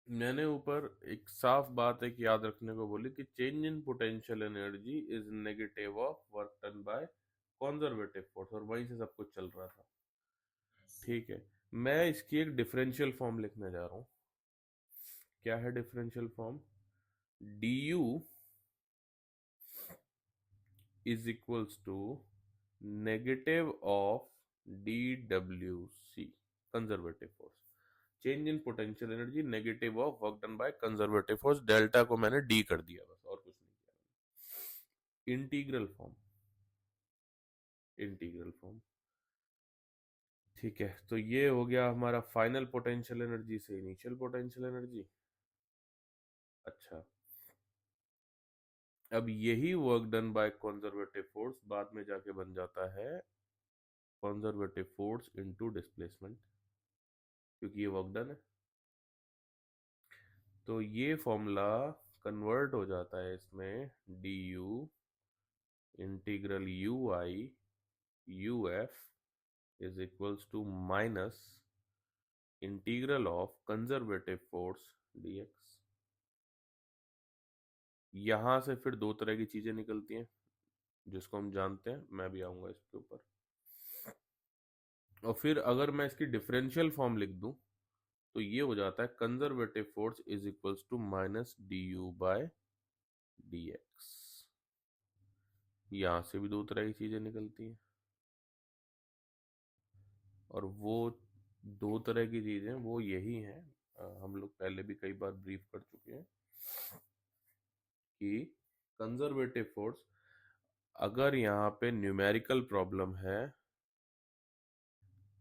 मैंने ऊपर एक साफ बात एक याद रखने को बोली कि change in potential energy is negative of work done by conservative force, और वहीं से सब कुछ चल रहा था। ठीक है, मैं इसकी एक डिफरेंशियल फॉर्म लिखने जा रहा हूँ। क्या है differential form? D U is equals to negative of D W C, conservative force. Change in potential energy negative of work done by conservative force, delta को मैंने डी कर दिया बस, और कुछ नहीं किया। Integral form, integral form. ठीक है, तो ये हो गया हमारा फाइनल पोटेंशियल एनर्जी से इनिशियल पोटेंशियल एनर्जी। अच्छा, अब यही work done by conservative force बाद में जाके बन जाता है कंजर्वेटिव फोर्स इनटू डिस्प्लेसमेंट, क्योंकि ये वर्क डन है। तो ये फॉर्मूला कन्वर्ट हो जाता है इसमें, D U integral U I U F is equals to minus integral of conservative force D X. यहां से फिर दो तरह की चीजें निकलती हैं जिसको हम जानते हैं, मैं भी आऊंगा इसके ऊपर। और फिर अगर मैं इसकी डिफरेंशियल फॉर्म लिख दूं तो ये हो जाता है conservative force is equals to minus D you by D X. यहां से भी दो तरह की चीजें निकलती हैं, और वो दो तरह की चीजें वो यही हैं, हम लोग पहले भी कई बार ब्रीफ कर चुके हैं कि कंजर्वेटिव फोर्स, अगर यहाँ पे न्यूमेरिकल प्रॉब्लम है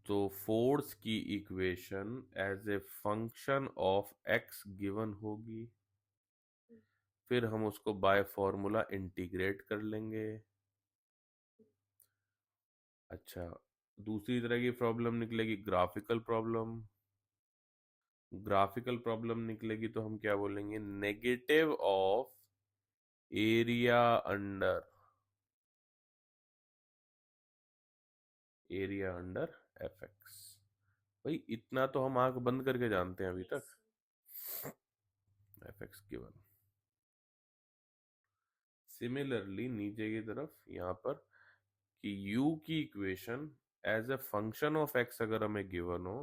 तो फोर्स की equation as a function of X given होगी, फिर हम उसको बाय फॉर्मूला इंटीग्रेट कर लेंगे। अच्छा, दूसरी तरह की प्रॉब्लम निकलेगी ग्राफिकल प्रॉब्लम। ग्राफिकल प्रॉब्लम निकलेगी तो हम क्या बोलेंगे, negative of area under, area under F x. भाई इतना तो हम आंख बंद करके जानते हैं अभी तक, एफ एक्स गिवन। सिमिलरली नीचे की तरफ यहाँ पर कि u की equation as a function of x अगर हमें गिवन हो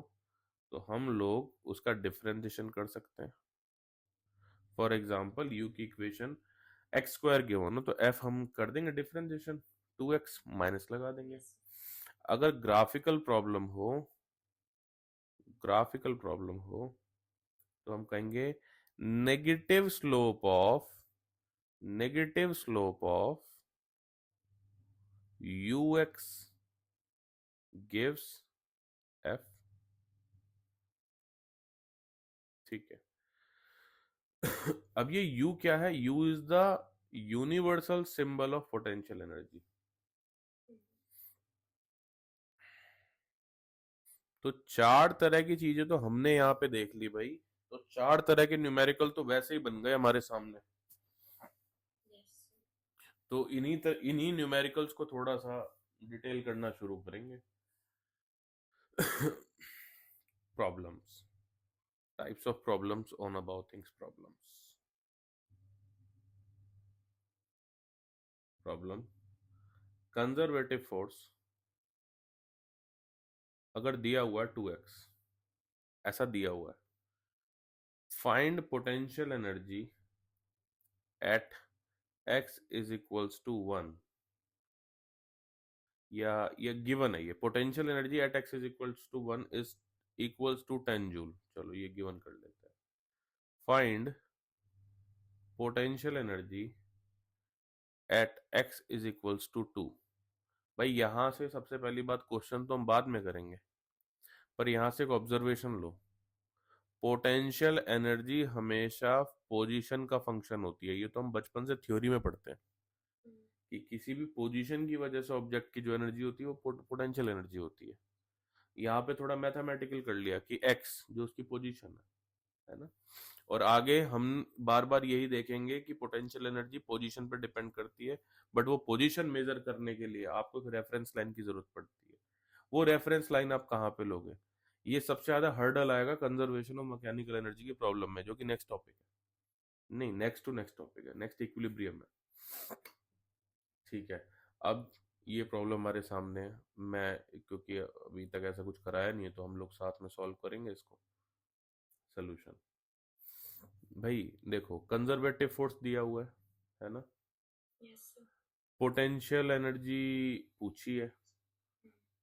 तो हम लोग उसका डिफरेंशिएशन कर सकते हैं। फॉर एग्जांपल u की इक्वेशन एक्स स्क्वायर गिवन हो तो f हम कर देंगे डिफरेंशिएशन, 2x माइनस लगा देंगे। अगर ग्राफिकल प्रॉब्लम हो, ग्राफिकल प्रॉब्लम हो तो हम कहेंगे negative slope of, negative slope of ux gives f। ठीक है, अब ये U क्या है? U is the universal symbol of potential energy. तो चार तरह की चीजें तो हमने यहाँ पे देख ली भाई, तो चार तरह के न्यूमेरिकल तो वैसे ही बन गए हमारे सामने। तो इन्हीं न्यूमेरिकल्स को थोड़ा सा डिटेल करना शुरू करेंगे। Problems, types of problems on about things problems. Problem, conservative force अगर दिया हुआ है 2x, ऐसा दिया हुआ है, find potential energy at x is equals to 1, या ये गिवन है, ये potential energy at x is equals to 1 is equals to 10 joule. चलो ये गिवन कर लेते हैं। Find potential energy at x is equals to 2। भाई यहां से सबसे पहली बात, क्वेश्चन तो हम बाद में करेंगे, पर यहां से एक ऑब्जर्वेशन लो। पोटेंशियल एनर्जी हमेशा पोजीशन का फंक्शन होती है, ये तो हम बचपन से थ्योरी में पढ़ते हैं कि किसी भी पोजीशन की वजह से ऑब्जेक्ट की जो एनर्जी होती है वो पोटेंशियल एनर्जी होती है। यहाँ पे थोड़ा मैथमेटिकल कर लिया कि x जो उसकी पोजीशन है ना, और आगे हम बार बार यही देखेंगे कि पोटेंशियल एनर्जी पोजीशन पर डिपेंड करती है, बट वो पोजीशन मेजर करने के लिए आपको एक रेफरेंस लाइन की जरूरत पड़ती है। वो रेफरेंस लाइन आप कहाँ पे लोगे? ये सबसे ज्यादा हर्डल आएगा कंजर्वेशन ऑफ मैकेनिकल एनर्जी की प्रॉब्लम में, जो कि नेक्स्ट टॉपिक है। नहीं, नेक्स्ट टू नेक्स्ट टॉपिक है, नेक्स्ट इक्विलिब्रियम है। ठीक है। अब ये प्रॉब्लम हमारे सामने है। मैं, क्योंकि अभी तक ऐसा कुछ कराया नहीं है, तो हम लोग साथ में सॉल्व करेंगे इसको। सोल्यूशन, भाई देखो, कंजर्वेटिव फोर्स दिया हुआ है ना। Yes sir. पोटेंशियल एनर्जी पूछी है,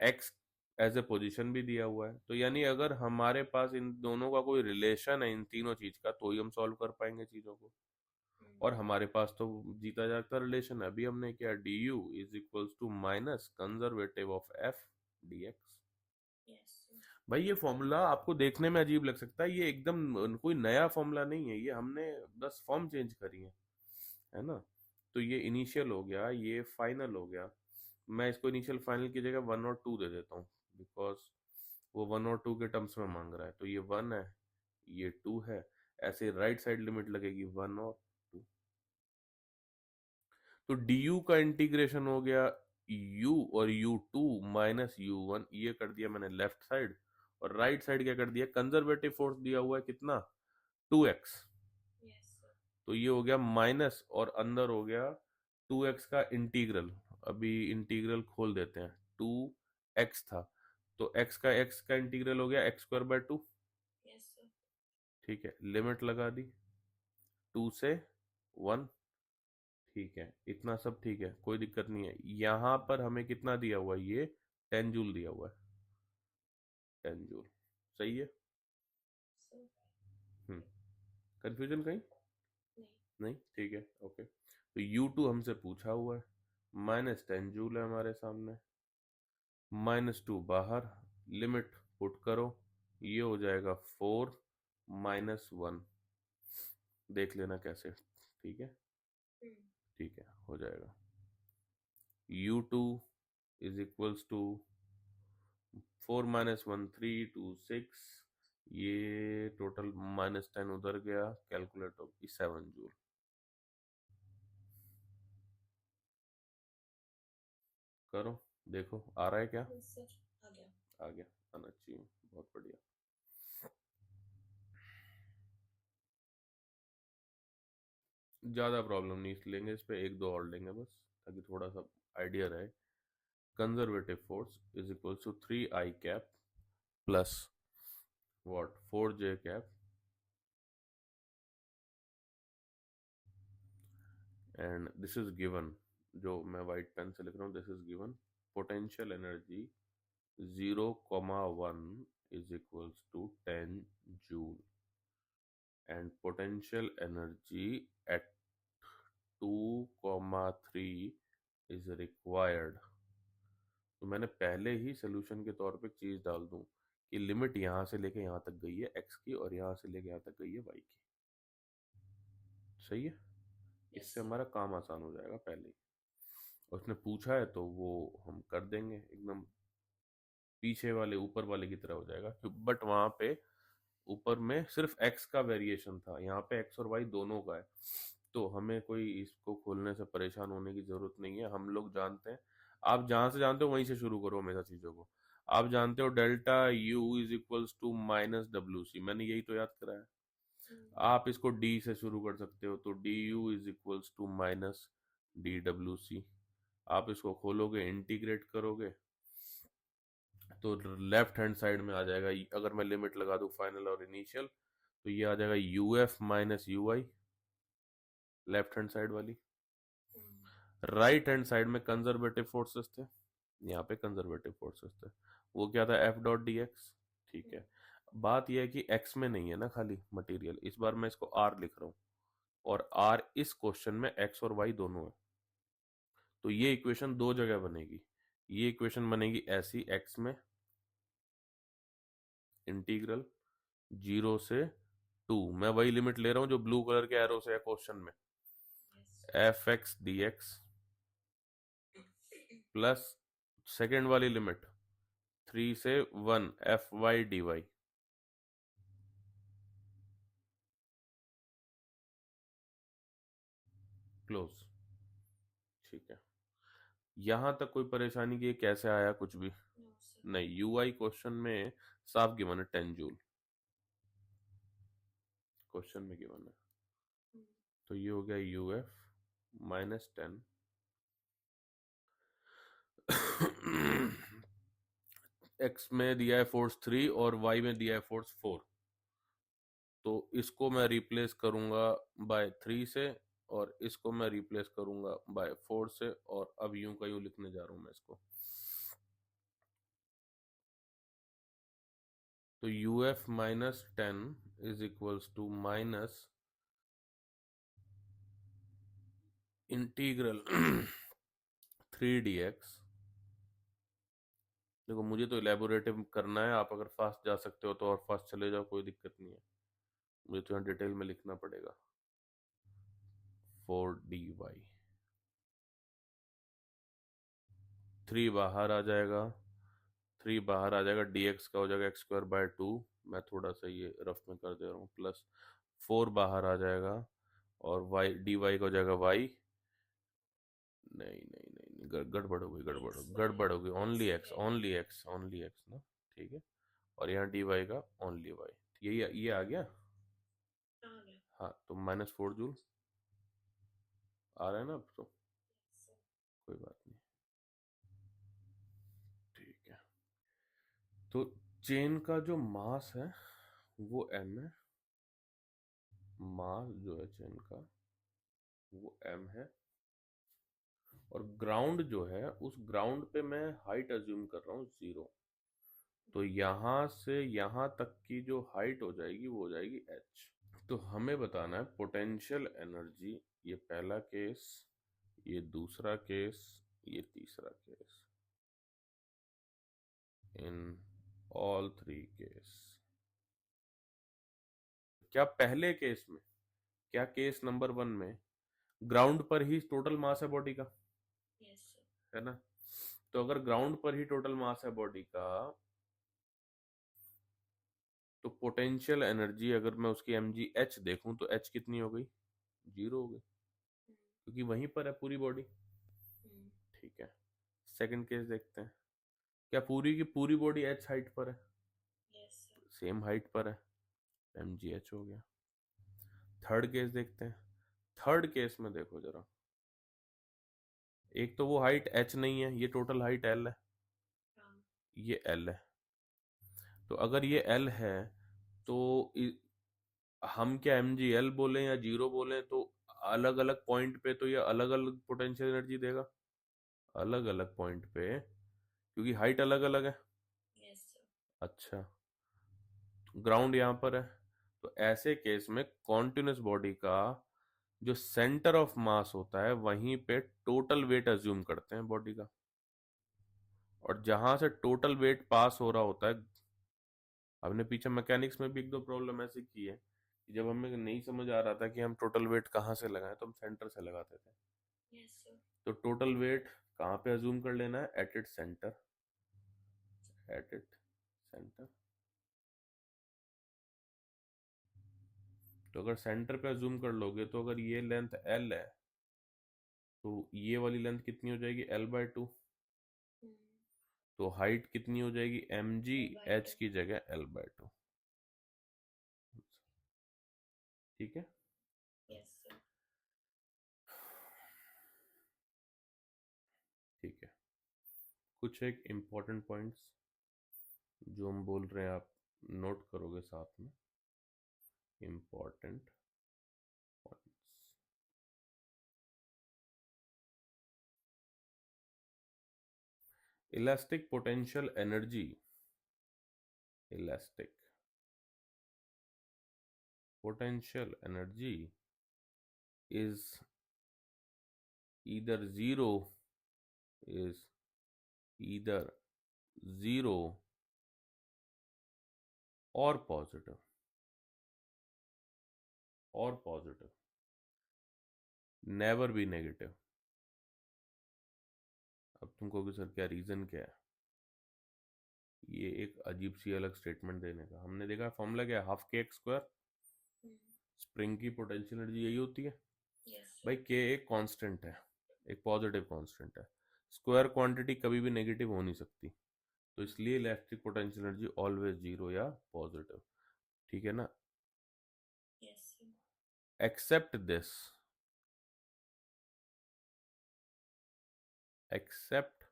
एक्स एज ए पोजीशन भी दिया हुआ है, तो यानी अगर हमारे पास इन दोनों का कोई रिलेशन है, इन तीनों चीज का, तो ही हम सॉल्व कर पाएंगे चीजों को। और हमारे पास तो जीता जागता रिलेशन है। अभी हमने क्या, D U is equals to minus conservative of F D X. Yes sir. भाई ये फॉर्मूला आपको देखने में अजीब लग सकता है, ये एकदम कोई नया फॉर्मूला नहीं है, ये हमने बस फॉर्म चेंज करी है ना। तो ये इनिशियल हो गया, ये फाइनल हो गया। मैं इसको इनिशियल फाइनल की जगह 1 और 2 दे देता हूँ, बिकॉज वो 1 और 2 के टर्म्स में मांग रहा है। तो ये 1 है, ये 2 है। ऐसे राइट साइड लिमिट लगेगी 1 और 2। तो डी यू का इंटीग्रेशन हो गया u और u2 माइनस u1, ये कर दिया मैंने लेफ्ट साइड। और राइट साइड क्या कर दिया, कंजर्वेटिव फोर्स दिया हुआ है कितना, 2x। Yes sir. तो ये हो गया माइनस, और अंदर हो गया 2x का इंटीग्रल। अभी इंटीग्रल खोल देते हैं। 2x था, तो x का इंटीग्रल हो गया x² बाय 2। Yes sir. ठीक है, लिमिट लगा दी 2 से 1। ठीक है, इतना सब ठीक है, कोई दिक्कत नहीं है। यहाँ पर हमें कितना दिया हुआ है, ये 10 जूल दिया हुआ है, 10 जूल। सही है। सर। हम्म। कंफ्यूजन कहीं? नहीं। नहीं, ठीक है, ओके। तो U2 हमसे पूछा हुआ है, -10 जूल है हमारे सामने, -2 बाहर, लिमिट पुट करो, ये हो जाएगा 4 - 1। देख लेना कैसे, ठीक है। ठीक है, हो जाएगा। U2 is equals to 4 - 1 3 2 6। ये टोटल -10 उधर गया, कैलकुलेट होगी 7 जूल। करो, देखो आ रहा है क्या। Yes sir. आ गया। आ गया, आना चाहिए, बहुत बढ़िया। ज़्यादा प्रॉब्लम नहीं लेंगे इस पे, एक दो और लेंगे बस, ताकि थोड़ा सा आइडिया रहे। Conservative force is equal to 3I cap plus what, 4J cap, and this is given, जो मैं वाइट पेन से लिख रहा हूँ, this is given. Potential energy 0, 1 is equals to 10 joule, and potential energy at 2, 3 is required. तो मैंने पहले ही solution के तौर पे चीज डाल दूं कि लिमिट यहाँ से लेके यहाँ तक गई है एक्स की, और यहाँ से लेके यहाँ तक गई है वाई की। सही है, यस इससे सर। हमारा काम आसान हो जाएगा पहले ही। और उसने पूछा है तो वो हम कर देंगे, एकदम पीछे वाले ऊपर वाले की तरह हो जाएगा। बट वहां पे ऊपर में सिर्फ एक्स का वेरिएशन था, यहाँ पे एक्स और वाई दोनों का है। तो हमें कोई इसको खोलने से परेशान होने की जरूरत नहीं है, हम लोग जानते हैं। आप जहां से जानते हो वहीं से शुरू करो हमेशा चीजों को। आप जानते हो delta U is equals to -WC, मैंने यही तो याद कराया। आप इसको डी से शुरू कर सकते हो, तो D U is equals to -DWC। आप इसको खोलोगे, इंटीग्रेट करोगे, तो लेफ्ट हैंड साइड में आ जाएगा, अगर मैं लिमिट लगा दूं फाइनल और इनिशियल, तो ये आ जाएगा UF - UI, left hand side वाली। राइट हैंड साइड में कंजर्वेटिव फोर्सेस थे, यहाँ पे कंजर्वेटिव फोर्सेस थे, वो क्या था, F.dx। ठीक है। बात यह है कि x में नहीं है ना खाली मटेरियल, इस बार मैं इसको r लिख रहा हूँ, और r इस क्वेश्चन में x और y दोनों है। तो ये इक्वेशन दो जगह बनेगी। ये इक्वेशन बनेगी ऐसी, x में इंटीग्रल 0 से 2, मैं वही लिमिट ले रहा हूँ जो ब्लू कलर के एरो से है क्वेश्चन में, F(x)dx प्लस सेकेंड वाली लिमिट 3 से 1 Fy/dy। क्लोज। ठीक है, यहां तक कोई परेशानी की, ये कैसे आया कुछ भी? No sir. नहीं, यूआई क्वेश्चन में साफ गिवन है 10 जूल, क्वेश्चन में गिवन है। हम्म, तो ये हो गया यूएफ -10 एक्स में दिया है फोर्स 3 और वाई में दिया है फोर्स 4। तो इसको मैं रिप्लेस करूंगा बाय 3 से, और इसको मैं रिप्लेस करूंगा बाय 4 से, और अब यूं का यूं लिखने जा रहा हूं मैं इसको। तो U F -10 is equals to minus integral 3 dx। देखो मुझे तो इलेबोरेटिव करना है, आप अगर फास्ट जा सकते हो तो और फास्ट चले जाओ, कोई दिक्कत नहीं है, मुझे तो यहाँ डिटेल में लिखना पड़ेगा। 4 dy, 3 बाहर आ जाएगा, 3 बाहर आ जाएगा, dx का हो जाएगा x² / 2। मैं थोड़ा सा ये रफ में कर दे रहा हूँ, प्लस 4 बाहर आ जाएगा, और y dy का हो जाएगा y। नहीं नहीं नहीं नहीं, गड़बड़ हो गई, गड़बड़ हो गई, only x, only x, only x ना, ठीक है। और यहाँ dy का ओनली y, ये आ गया। आ गया। हाँ, तो -4 जूल आ रहा है ना अब तो, Yes, sir. कोई बात नहीं, ठीक है। तो चेन का जो मास है वो m है, मास जो है चेन का वो m है, और ग्राउंड जो है उस ग्राउंड पे मैं हाइट अज्यूम कर रहा हूँ 0। तो यहाँ से यहाँ तक की जो हाइट हो जाएगी वो हो जाएगी h। तो हमें बताना है पोटेंशियल एनर्जी, ये पहला केस, ये दूसरा केस, ये तीसरा केस, इन ऑल 3 केस। क्या पहले केस में, क्या केस नंबर 1 में ग्राउंड पर ही टोटल मास है बॉडी का, Yes, sir. है ना? तो अगर ग्राउंड पर ही टोटल मास है बॉडी का, तो पोटेंशियल एनर्जी अगर मैं उसकी mgh देखूं तो h कितनी हो गई, 0 हो गई, Hmm. क्योंकि वहीं पर है पूरी बॉडी। Hmm. ठीक है, सेकंड केस देखते हैं। क्या पूरी की पूरी बॉडी h हाइट पर है? Yes, sir. सेम हाइट पर है, mgh हो गया। थर्ड केस देखते हैं। थर्ड केस में देखो जरा, एक तो वो हाइट h नहीं है, ये टोटल हाइट l है, Um, ये l है। तो अगर ये l है तो हम क्या mgl बोले या 0 बोले, तो अलग अलग पॉइंट पे तो ये अलग अलग पोटेंशियल एनर्जी देगा, अलग अलग पॉइंट पे, क्योंकि हाइट अलग अलग है। yes, sir. अच्छा, ग्राउंड यहाँ पर है, तो ऐसे केस में कॉन्टिन्यूस बॉडी का जो सेंटर ऑफ मास होता है वहीं पे टोटल वेट अज्यूम करते हैं बॉडी का, और जहां से टोटल वेट पास हो रहा होता है, हमने पीछे मैकेनिक्स में भी एक दो प्रॉब्लम ऐसी की है कि जब हमें नहीं समझ आ रहा था कि हम टोटल वेट कहाँ से लगाएं, तो हम सेंटर से लगाते थे। Yes, sir. तो टोटल वेट कहाँ पे अज्यूम कर लेना है, at it centre, at it centre. तो अगर सेंटर पे अज्यूम कर लोगे, तो अगर ये लेंथ l है, तो ये वाली लेंथ कितनी हो जाएगी, l/2। Hmm. तो हाइट कितनी हो जाएगी, mg, h L/2. की जगह l/2। ठीक है, Yes, sir. ठीक है। कुछ एक इम्पोर्टेंट पॉइंट्स जो हम बोल रहे हैं आप नोट करोगे साथ में, important points. Elastic potential energy, elastic potential energy is either zero, is either zero or positive, or positive, never be negative। अब तुम कहोगे सर क्या रीजन क्या है, ये एक अजीब सी अलग स्टेटमेंट देने का। हमने देखा फॉर्मूला क्या है, हाफ के एक्स स्क्वायर, Hmm. स्प्रिंग की पोटेंशियल एनर्जी यही होती है। Yes, sir. भाई के एक कांस्टेंट है, एक पॉजिटिव कांस्टेंट है, स्क्वायर क्वांटिटी कभी भी नेगेटिव हो नहीं सकती, तो इसलिए electric potential energy always zero या पॉजिटिव, ठीक है ना। Yes, sir. Except this, except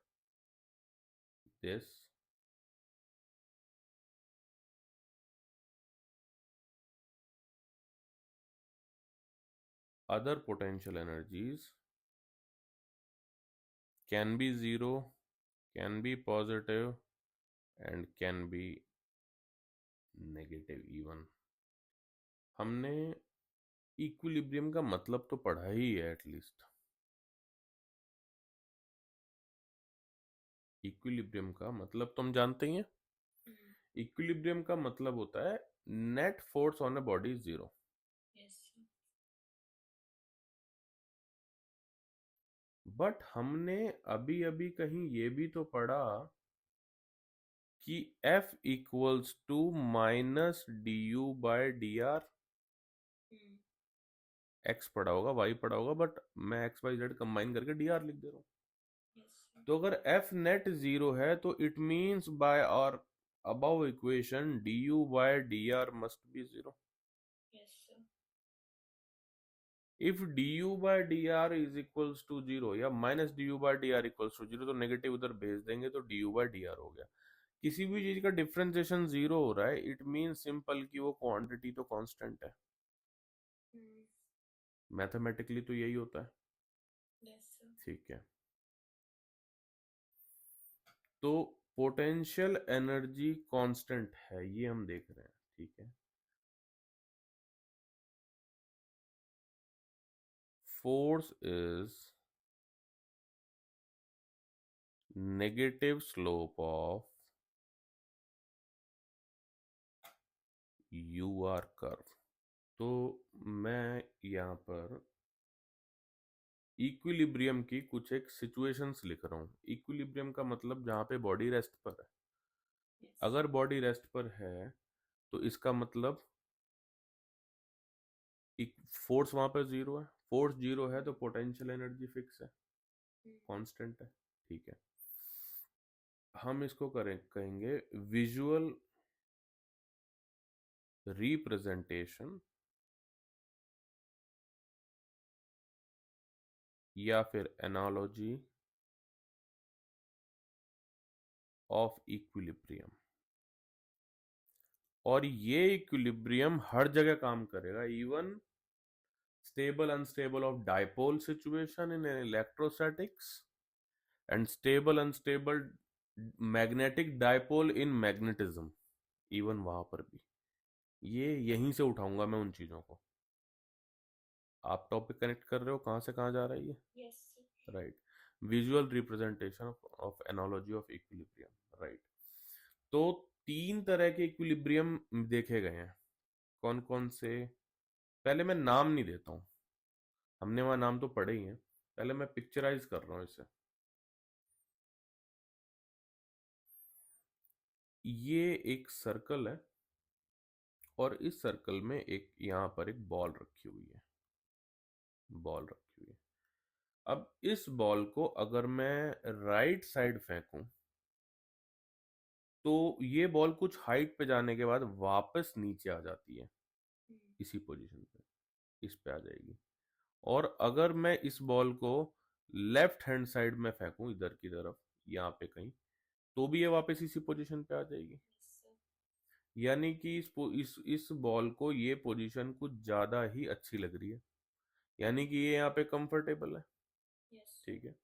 this, other potential energies can be zero, can be positive and can be negative even। हमने इक्विलिब्रियम का मतलब तो पढ़ा ही है एटलीस्ट। इक्विलिब्रियम का मतलब तो हम जानते ही हैं। Mm. इक्विलिब्रियम का मतलब होता है net force on a body is zero. Yes, sir. But हमने अभी अभी कहीं ये भी तो पढ़ा कि F equals to minus D you by D R. Mm. X पढ़ा होगा, वाई पढ़ा होगा, बट मैं एक्स वाई जेड कंबाइन करके डी आर लिख दे रहा हूँ। Yes, sir. तो अगर एफ नेट जीरो है तो इट मीन्स बाय और above equation d you by D r must be zero. Yes, sir. If d you by D R is equals to zero या minus D you by D r equals to zero, तो negative उधर भेज देंगे तो D you by D r हो गया। किसी भी चीज का डिफरेंशिएशन जीरो हो रहा है, इट मीन सिंपल कि वो क्वांटिटी तो कांस्टेंट है। Mm. मैथमेटिकली तो यही होता है, Yes, sir. ठीक है। तो पोटेंशियल एनर्जी कांस्टेंट है, ये हम देख रहे हैं, ठीक है। Force is negative slope of U R curve. तो मैं यहाँ पर इक्विलिब्रियम की कुछ एक सिचुएशंस लिख रहा हूँ। इक्विलिब्रियम का मतलब जहाँ पे बॉडी रेस्ट पर है। Yes. अगर बॉडी रेस्ट पर है तो इसका मतलब फोर्स वहां पर जीरो है। फोर्स जीरो है तो पोटेंशियल एनर्जी फिक्स है, Mm. कांस्टेंट है, ठीक है। हम इसको कहेंगे विजुअल रिप्रेजेंटेशन या फिर एनालॉजी ऑफ इक्विलिब्रियम। और ये इक्विलिब्रियम हर जगह काम करेगा, even stable unstable of dipole situation in electrostatics and stable unstable magnetic dipole in magnetism, even वहां पर भी। ये यहीं से उठाऊंगा मैं उन चीजों को। आप टॉपिक कनेक्ट कर रहे हो, कहां से कहां जा रहा है ये? Yes, sir. Right. Visual representation of analogy of equilibrium, right. तो तीन तरह के इक्विलिब्रियम देखे गए हैं। कौन कौन से? पहले मैं नाम नहीं देता हूं, हमने वहां नाम तो पढ़े ही हैं। पहले मैं पिक्चराइज कर रहा हूं इसे। ये एक सर्कल है और इस सर्कल में एक यहां पर एक बॉल रखी हुई है, बॉल रखी हुई है। अब इस बॉल को अगर मैं राइट साइड फेंकूं तो ये बॉल कुछ हाइट पे जाने के बाद वापस नीचे आ जाती है, Mm. इसी पोजीशन पे, इस पे आ जाएगी। और अगर मैं इस बॉल को लेफ्ट हैंड साइड में फेंकूं इधर की तरफ, यहाँ पे कहीं, तो भी ये वापस इसी पोजीशन पे आ जाएगी। Yes, sir. यानी कि इस बॉल को ये पोजीशन कुछ ज्यादा ही अच्छी लग रही है, यानी कि ये यहाँ पे कंफर्टेबल है, Yes, sir. ठीक है।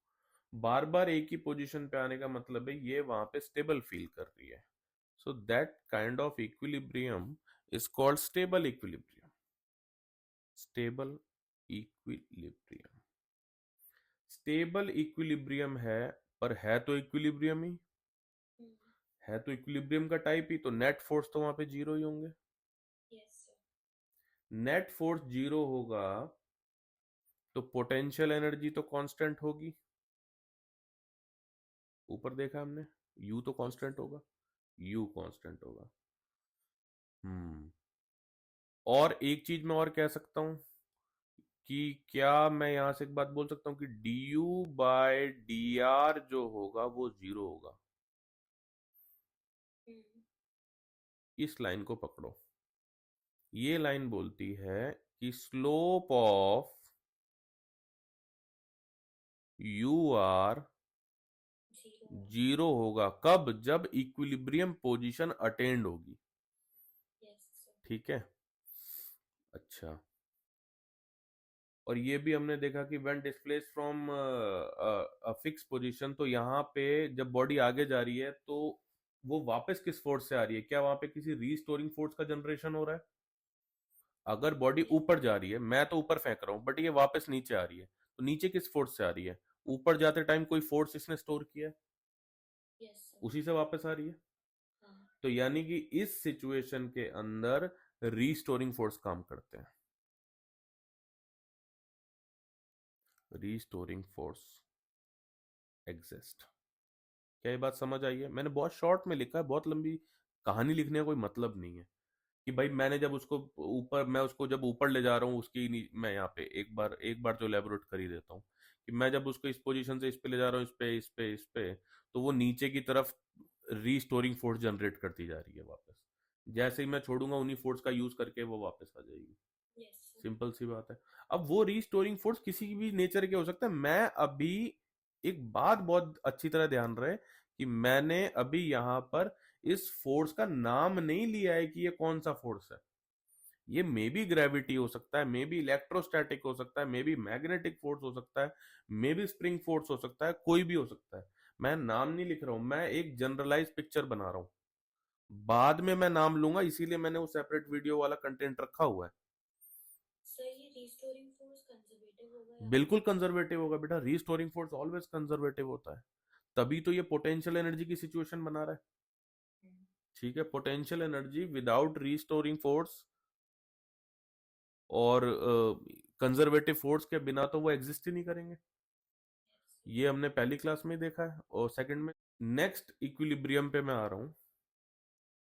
बार बार एक ही पोजीशन पे आने का मतलब है ये वहां पे स्टेबल फील कर रही है। So that kind of equilibrium is called stable equilibrium. Stable equilibrium, stable equilibrium है, पर है तो इक्विलिब्रियम ही, Mm. है तो इक्विलिब्रियम का टाइप ही, तो नेट फोर्स तो वहां पे जीरो ही होंगे। Yes, sir. Net force zero होगा तो पोटेंशियल एनर्जी तो कांस्टेंट होगी। ऊपर देखा हमने, यू तो Yes. कांस्टेंट होगा, यू कांस्टेंट होगा। हम्म। और एक चीज मैं और कह सकता हूं कि क्या मैं यहां से एक बात बोल सकता हूं कि D you by D R जो होगा वो जीरो होगा। इस लाइन को पकड़ो, ये लाइन बोलती है कि slope of U R Zero. Zero होगा कब? जब इक्विलिब्रियम पोजीशन अटेंड होगी। Yes, sir. ठीक है, अच्छा। और ये भी हमने देखा कि when displace from a fix position, तो यहाँ पे जब बॉडी आगे जा रही है तो वो वापस किस फोर्स से आ रही है? क्या वहां पे किसी रीस्टोरिंग फोर्स का जनरेशन हो रहा है? अगर बॉडी Yes. ऊपर जा रही है, मैं तो ऊपर फेंक रहा हूँ, बट ये वापस नीचे आ रही है, तो नीचे किस फोर्स से आ रही है? ऊपर जाते टाइम कोई फोर्स इसने स्टोर किया है, Yes, sir. उसी से वापस आ रही है। हाँ. तो यानी कि इस सिचुएशन के अंदर रीस्टोरिंग फोर्स काम करते हैं, रीस्टोरिंग फोर्स एग्जिस्ट। क्या ये बात समझ आई है? मैंने बहुत शॉर्ट में लिखा है, बहुत लंबी कहानी लिखने का कोई मतलब नहीं है कि भाई मैंने जब उसको ऊपर, मैं उसको जब ऊपर ले जा रहा हूँ उसकी मैं यहाँ पे एक बार तो एलेबोरेट कर ही देता हूँ कि मैं जब उसको इस पोजीशन से इस पे ले जा रहा हूँ, इस पे, तो वो नीचे की तरफ रीस्टोरिंग फोर्स जनरेट करती जा रही है वापस। जैसे ही मैं छोड़ूंगा उन्हीं फोर्स का यूज करके वो वापस आ जाएगी। Yes, sir. सिंपल सी बात है। अब वो रीस्टोरिंग फोर्स किसी भी नेचर के हो सकता है। मैं अभी एक बात बहुत अच्छी तरह ध्यान रहे कि मैंने अभी यहां पर इस फोर्स का नाम नहीं लिया है कि ये कौन सा फोर्स है। ये मे बी ग्रेविटी हो सकता है, मे बी इलेक्ट्रोस्टैटिक हो सकता है, मे बी मैग्नेटिक फोर्स हो सकता है, मे बी स्प्रिंग फोर्स हो सकता है, कोई भी हो सकता है। मैं नाम नहीं लिख रहा हूं, मैं एक जनरलाइज पिक्चर बना रहा हूं। बाद में मैं नाम लूंगा, इसीलिए मैंने वो सेपरेट वीडियो वाला कंटेंट रखा हुआ है। सर ये रिस्टोरिंग फोर्स कंजर्वेटिव होगा या बिल्कुल पॉजिटिव? कंजर्वेटिव होगा बेटा, रीस्टोरिंग फोर्स ऑलवेज कंजर्वेटिव होता है। तभी तो ये पोटेंशियल एनर्जी की सिचुएशन बना रहा है। ठीक है, potential energy without restoring force और कंजर्वेटिव फोर्स के बिना तो वो एग्जिस्ट ही नहीं करेंगे। ये हमने पहली क्लास में ही देखा है। और सेकंड में, नेक्स्ट इक्विलिब्रियम पे मैं आ रहा हूं।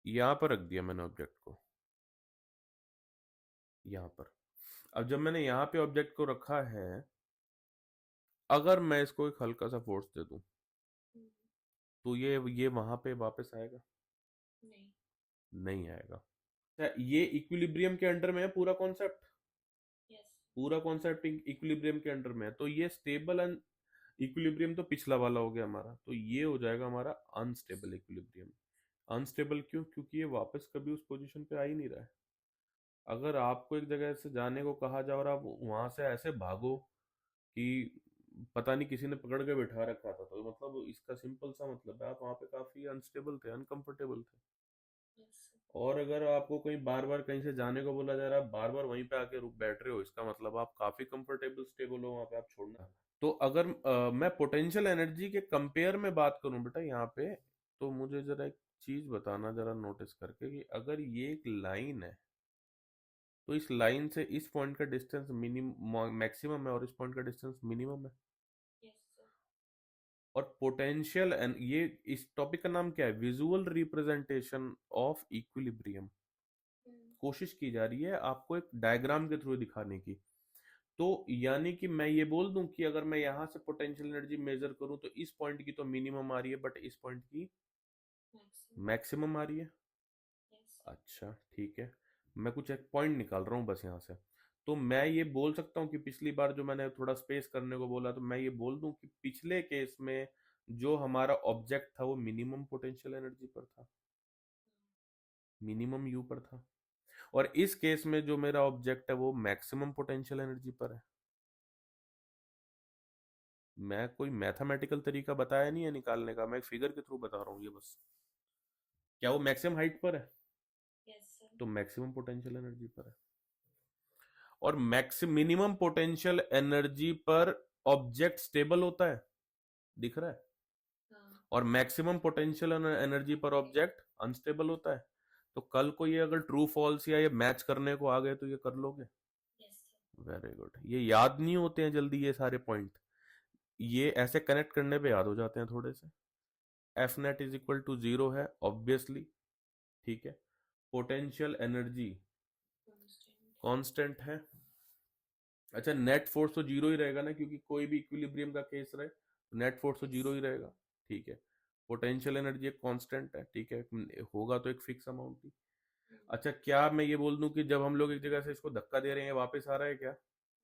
यहां पर रख दिया मैंने ऑब्जेक्ट को, यहां पर। अब जब मैंने यहां पे ऑब्जेक्ट को रखा है, अगर मैं इसको एक हल्का सा फोर्स दे दूं तो ये वहां पे वापस आएगा? नहीं. नहीं आएगा। ये इक्विलिब्रियम के अंडर में है पूरा कॉन्सेप्ट, Yes. पूरा कॉन्सेप्ट इक्विलिब्रियम के अंडर में है। तो ये स्टेबल एंड इक्विलिब्रियम तो पिछला वाला हो गया हमारा, तो ये हो जाएगा हमारा अनस्टेबल इक्विलिब्रियम। अनस्टेबल क्यों? क्योंकि ये वापस कभी उस पोजीशन पे आ ही नहीं रहा है। अगर आपको एक जगह से जाने को कहा जाए और आप वहां से ऐसे भागो कि पता नहीं किसी ने पकड़ के बिठा रखा था, तो मतलब इसका सिंपल सा मतलब है आप वहां पे काफी अनस्टेबल थे, अनकंफर्टेबल थे। Yes, sir. और अगर आपको कहीं बार बार कहीं से जाने को बोला जा रहा है, आप बार बार वहीं पे आके रुक बैठ रहे हो, इसका मतलब आप काफी कंफर्टेबल स्टेबल हो वहां पे, आप छोड़ना। तो अगर मैं पोटेंशियल एनर्जी के कंपेयर में बात करूं बेटा यहाँ पे, तो मुझे जरा एक चीज बताना जरा नोटिस करके कि अगर ये एक लाइन है, तो इस लाइन से इस पॉइंट का डिस्टेंस मिनिमम मैक्सिमम है और इस पॉइंट का डिस्टेंस मिनिमम है। Yes, sir. और पोटेंशियल एंड ये इस टॉपिक का नाम क्या है? Visual representation of equilibrium. कोशिश की जा रही है आपको एक डायग्राम के थ्रू दिखाने की। तो यानी कि मैं ये बोल दूं कि अगर मैं यहां से पोटेंशियल एनर्जी मेजर करूं तो इस पॉइंट की तो मिनिमम आ रही है, बट इस पॉइंट की Maximum. मैक्सिमम आ रही है। Yes. अच्छा ठीक है, मैं कुछ एक पॉइंट निकाल रहा हूं बस यहां से। तो मैं ये बोल सकता हूँ कि पिछली बार जो मैंने थोड़ा स्पेस करने को बोला, तो मैं ये बोल दूं कि पिछले केस में जो हमारा ऑब्जेक्ट था वो मिनिमम पोटेंशियल एनर्जी पर था, मिनिमम यू पर था। और इस केस में जो मेरा ऑब्जेक्ट है वो मैक्सिमम पोटेंशियल एनर्जी पर है। मैं कोई मैथमेटिकल तरीका बताया नहीं है निकालने का, मैं एक फिगर के थ्रू बता रहा हूँ ये बस। क्या वो मैक्सिमम हाइट पर है? Yes, sir. तो मैक्सिमम पोटेंशियल एनर्जी पर है। और मिनिमम पोटेंशियल एनर्जी पर ऑब्जेक्ट स्टेबल होता है, दिख रहा है? हाँ. और मैक्सिमम पोटेंशियल एनर्जी पर ऑब्जेक्ट अनस्टेबल होता है। तो कल को ये अगर ट्रू फॉल्स या ये मैच करने को आ गए तो ये कर लोगे? Yes, sir. Very good. ये याद नहीं होते हैं जल्दी ये सारे पॉइंट, ये ऐसे कनेक्ट करने पे याद हो जाते हैं थोड़े से। F net is equal to zero है ऑब्वियसली, ठीक है। Potential energy Constant. कांस्टेंट है। अच्छा, नेट फोर्स तो जीरो ही रहेगा ना, क्योंकि कोई भी इक्विलिब्रियम का केस रहे नेट फोर्स तो जीरो Yes. ही रहेगा। ठीक है, पोटेंशियल एनर्जी एक कांस्टेंट है, ठीक है, होगा तो एक फिक्स अमाउंट ही। अच्छा, क्या मैं ये बोल दूं कि जब हम लोग एक जगह से इसको धक्का दे रहे हैं वापस आ रहा है क्या?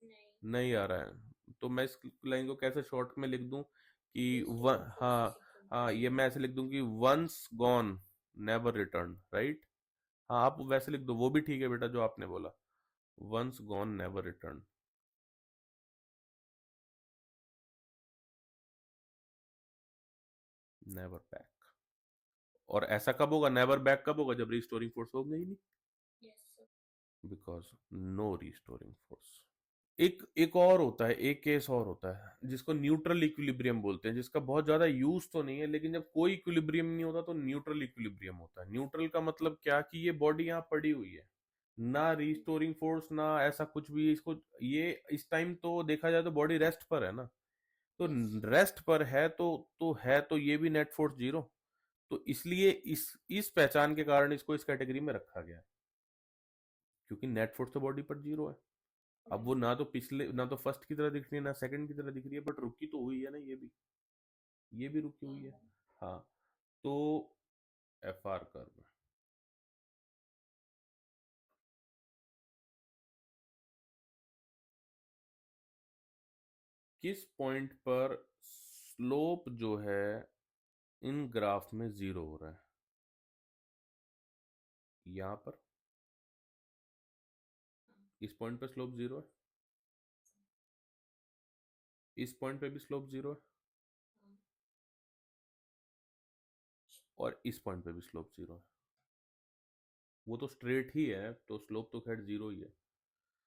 नहीं, नहीं आ रहा है। तो मैं इस लाइन को कैसे शॉर्ट में लिख दूं कि restoring force is हाँ, equal to हाँ, ये zero. मैं ऐसे लिख दूं कि once gone never return, right? हाँ, आप वैसे लिख दो, वो भी ठीक है बेटा जो आपने बोला, once gone never return, never back. और ऐसा कब होगा, नेवर बैक कब होगा? जब रिस्टोरिंग फोर्स होगा ही नहीं, Yes, sir. Because no restoring force. एक और होता है, एक केस और होता है जिसको न्यूट्रल इक्विलिब्रियम बोलते हैं, जिसका बहुत ज्यादा यूज तो नहीं है, लेकिन जब कोई इक्विलिब्रियम नहीं होता तो न्यूट्रल इक्विलिब्रियम होता है। न्यूट्रल का मतलब क्या कि ये बॉडी यहाँ पड़ी हुई है, ना रिस्टोरिंग फोर्स ना ऐसा कुछ भी इसको, ये इस टाइम तो देखा जाए तो बॉडी रेस्ट पर है ना, तो Yes, sir. रेस्ट पर है तो है तो ये भी नेट फोर्स जीरो। तो इसलिए इस पहचान के कारण इसको इस कैटेगरी में रखा गया है, क्योंकि नेट फोर्स तो बॉडी पर जीरो है। अब Yes, वो sir. ना तो पिछले, ना तो फर्स्ट की तरह दिख रही है ना सेकंड की तरह दिख रही है, बट रुकी तो हुई है ना, ये भी रुकी हुई है। हाँ, हाँ, तो एफ आर कर्व किस पॉइंट पर स्लोप जो है इन ग्राफ में जीरो हो रहा है? यहाँ पर इस पॉइंट पर स्लोप जीरो है, इस पॉइंट पे भी स्लोप जीरो है, हाँ, और इस पॉइंट पे भी स्लोप जीरो है। वो तो स्ट्रेट ही है तो स्लोप तो खैर जीरो ही है।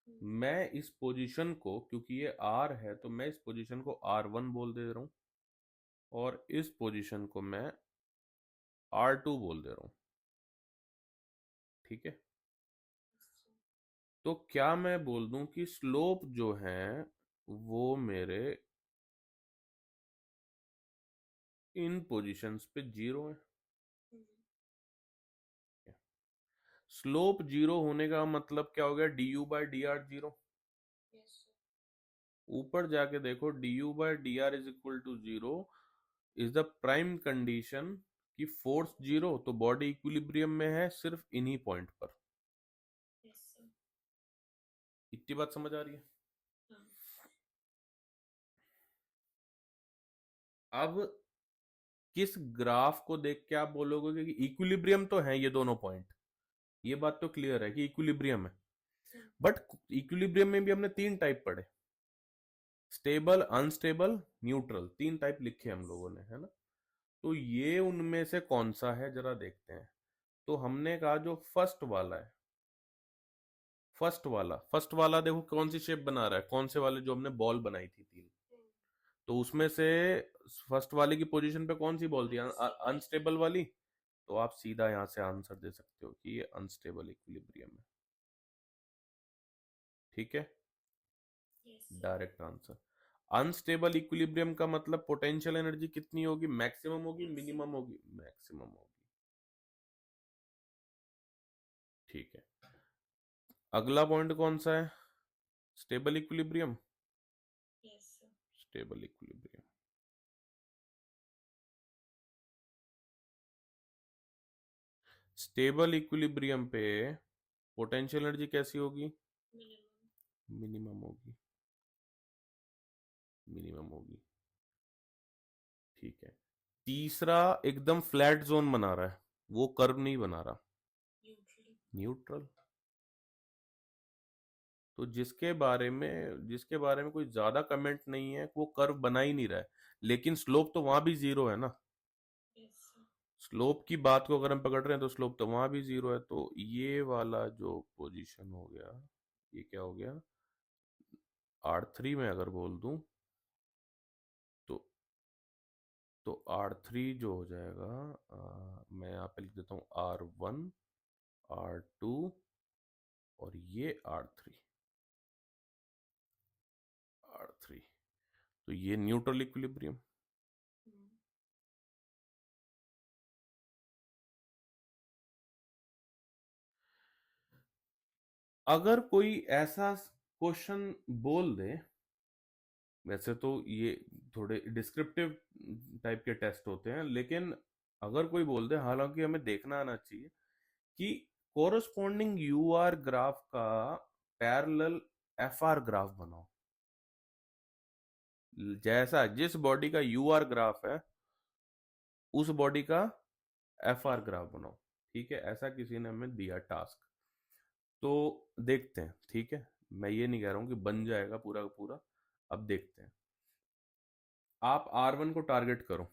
मैं इस पोजीशन को, क्योंकि ये आर है तो मैं इस पोजीशन को आर वन बोल दे रहा हूं, और इस पोजीशन को मैं आर टू बोल दे रहा हूं, ठीक है? तो क्या मैं बोल दूं कि स्लोप जो है वो मेरे इन पोजीशंस पे जीरो है? स्लोप जीरो होने का मतलब क्या हो गया, D you by D R zero. yes, sir. ऊपर जाके देखो, D you by D R is equal to zero is the prime condition कि फोर्स जीरो, तो बॉडी इक्विलिब्रियम में है सिर्फ इन्हीं पॉइंट पर। Yes, sir. इतनी बात समझ आ रही है? हाँ, अब किस ग्राफ को देख के आप बोलोगे कि इक्विलिब्रियम तो है ये दोनों पॉइंट, ये बात तो क्लियर है कि इक्विलिब्रियम है। हाँ, बट इक्विलिब्रियम में भी हमने तीन टाइप पढ़े, स्टेबल, अनस्टेबल, न्यूट्रल, तीन टाइप लिखे हम yes. लोगों ने, है ना? तो ये उनमें से कौन सा है जरा देखते हैं। तो हमने कहा जो फर्स्ट वाला है, फर्स्ट वाला देखो कौन सी शेप बना रहा है, कौन से वाले जो हमने बॉल बनाई थी तीन, तो उसमें से फर्स्ट वाले की पोजीशन पे कौन सी बॉल थी, Unstable अनस्टेबल equilibrium. वाली। तो आप सीधा यहां से आंसर दे सकते हो कि ये अनस्टेबल इक्विलिब्रियम है, ठीक है? Yes, sir. Direct answer. Unstable equilibrium का मतलब पोटेंशियल एनर्जी कितनी होगी, मैक्सिमम होगी, Maximum. मिनिमम होगी? मैक्सिमम होगी, ठीक है। अगला पॉइंट कौन सा है, stable equilibrium. Yes, sir. Stable equilibrium, stable equilibrium पे पोटेंशियल एनर्जी कैसी होगी, Minimum. मिनिमम होगी, मिनिमम होगी, ठीक है। तीसरा एकदम फ्लैट जोन बना रहा है, वो कर्व नहीं बना रहा, Neutral. न्यूट्रल। तो जिसके बारे में कोई ज्यादा कमेंट नहीं है, वो कर्व बना ही नहीं रहा है, लेकिन स्लोप तो वहां भी जीरो है ना। Yes, sir. स्लोप की बात को अगर हम पकड़ रहे हैं तो स्लोप तो वहां भी जीरो है, तो ये वाला जो पोजीशन हो गया, ये क्या हो गया, आर थ्री में अगर बोल दूं तो आर थ्री जो हो जाएगा, मैं यहाँ पे लिख देता हूँ आर वन, आर टू, और ये आर थ्री, आर थ्री, तो ये न्यूट्रल इक्विलिब्रियम। Hmm. अगर कोई ऐसा क्वेश्चन बोल दे, वैसे तो ये थोड़े डिस्क्रिप्टिव टाइप के टेस्ट होते हैं, लेकिन अगर कोई बोल दे, हालांकि हमें देखना आना चाहिए कि कोरस्पॉन्डिंग यू आर ग्राफ का पैरेलल एफ आर ग्राफ बनाओ। जैसा जिस बॉडी का यू आर ग्राफ है उस बॉडी का एफ आर ग्राफ बनाओ। ठीक है, ऐसा किसी ने हमें दिया टास्क, तो देखते हैं। ठीक है, मैं ये नहीं कह रहा हूं कि बन जाएगा पूरा का पूरा, अब देखते हैं। आप R1 को टारगेट करो।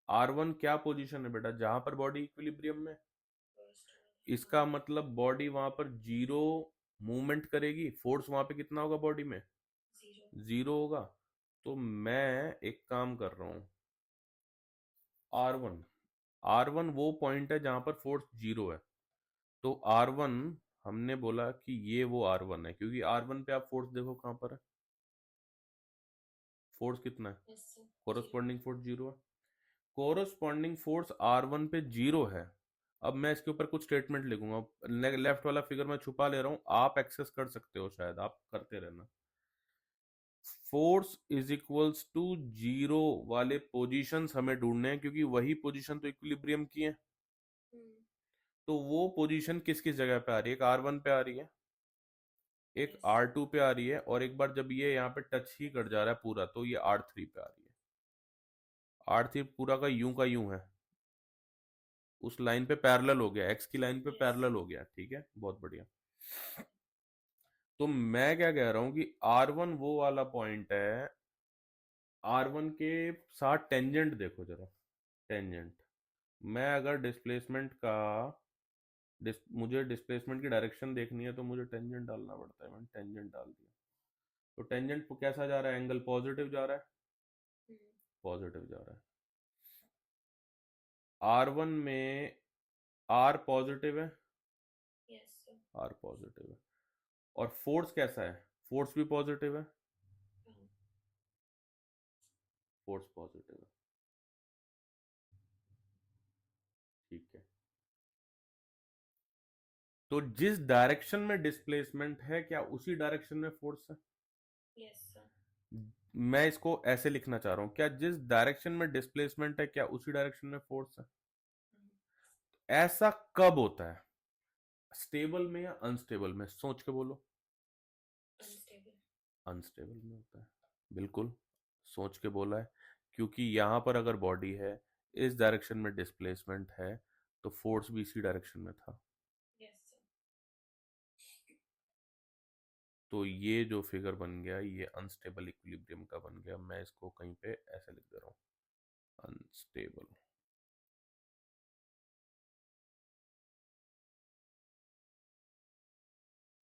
R1 क्या पोजीशन है बेटा? जहां पर बॉडी इक्विलिब्रियम में, इसका मतलब बॉडी वहां पर जीरो मूवमेंट करेगी, फोर्स वहां पे कितना होगा बॉडी में? जीरो होगा। तो मैं एक काम कर रहा हूं, R1, R1 वो पॉइंट है जहां पर फोर्स जीरो है। तो R1 हमने बोला कि ये वो R1 है, क्योंकि R1 पे आप फोर्स देखो कहां पर है, फोर्स कितना है? कोरस्पॉन्डिंग फोर्स जीरो है। कोरस्पॉन्डिंग फोर्स R1 पे जीरो है। अब मैं इसके ऊपर कुछ स्टेटमेंट लिखूंगा। लेफ्ट वाला फिगर मैं छुपा ले रहा हूं, आप एक्सेस कर सकते हो, शायद आप करते रहना। Force is equals to zero वाले पोजीशंस हमें ढूंढने हैं, क्योंकि वही पोजीशन तो इक्विलिब्रियम की है। तो वो पोजीशन किस किस जगह पे आ रही है? एक R1 पे आ रही है, एक R2 पे आ रही है, और एक बार जब ये यहाँ पे टच ही कर जा रहा है पूरा तो ये R3 पे आ रही है। R3 पूरा का यूं है, उस लाइन पे पैरेलल हो गया, एक्स की लाइन पे पैरेलल हो गया। ठीक है, बहुत बढ़िया। तो मैं क्या कह रहा हूं कि R1 वो वाला पॉइंट है, R1 के साथ टेंजेंट देखो जरा, टेंजेंट। मैं अगर डिस्प्लेसमेंट का मुझे डिस्प्लेसमेंट की डायरेक्शन देखनी है तो मुझे टेंजेंट डालना पड़ता है। मैंने टेंजेंट डाल दिया, तो टेंजेंट कैसा जा रहा है? एंगल पॉजिटिव जा रहा है, पॉजिटिव जा रहा है। R1 में R पॉजिटिव है, R पॉजिटिव है, और फोर्स कैसा है? फोर्स भी पॉजिटिव है, फोर्स पॉजिटिव है। ठीक है, तो जिस डायरेक्शन में डिस्प्लेसमेंट है क्या उसी डायरेक्शन में फोर्स है? मैं इसको ऐसे लिखना चाह रहा हूं, क्या जिस डायरेक्शन में डिस्प्लेसमेंट है क्या उसी डायरेक्शन में फोर्स है? ऐसा कब होता है? स्टेबल में या अनस्टेबल में? सोच के बोलो। अनस्टेबल में होता है, बिल्कुल सोच के बोला है। क्योंकि यहां पर अगर बॉडी है, इस डायरेक्शन में डिस्प्लेसमेंट है, तो फोर्स भी इसी डायरेक्शन में था। तो ये जो फिगर बन गया ये अनस्टेबल इक्विलिब्रियम का बन गया। मैं इसको कहीं पे ऐसे लिख दे रहा हूं, अनस्टेबल।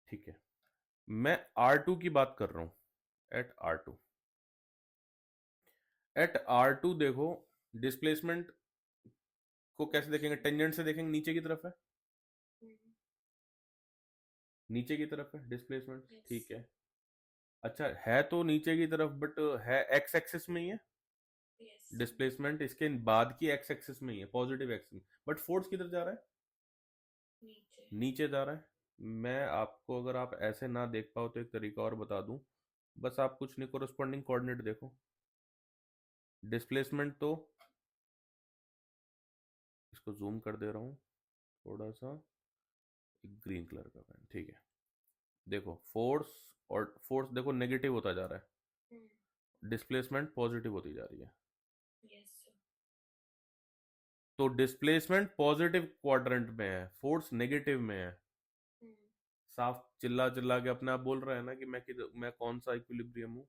ठीक है, मैं R2 की बात कर रहा हूं। एट R2, एट R2 देखो, डिस्प्लेसमेंट को कैसे देखेंगे? टेंजेंट से देखेंगे, नीचे की तरफ है, नीचे की तरफ है डिस्प्लेसमेंट। ठीक है, अच्छा है तो नीचे की तरफ, बट है एक्स एक्सिस में ही है डिस्प्लेसमेंट, इसके बाद की एक्स एक्सिस में ही है, पॉजिटिव एक्सिस में। बट फोर्स किधर जा रहा है? नीचे जा रहा है। मैं आपको, अगर आप ऐसे ना देख पाओ तो एक तरीका और बता दूं, बस आप कुछ नहीं, कोरस्पॉन्डिंग कोऑर्डिनेट देखो। डिस्प्लेसमेंट तो, इसको जूम कर दे रहा हूं थोड़ा सा, ग्रीन कलर का पेन। ठीक है, देखो फोर्स, और फोर्स देखो नेगेटिव होता जा रहा है, डिस्प्लेसमेंट पॉजिटिव होती जा रही है। तो डिस्प्लेसमेंट पॉजिटिव क्वाड्रेंट में है, फोर्स नेगेटिव में है। साफ चिल्ला चिल्ला के अपने आप बोल रहा है ना कि मैं कौन सा इक्विलिब्रियम हूं?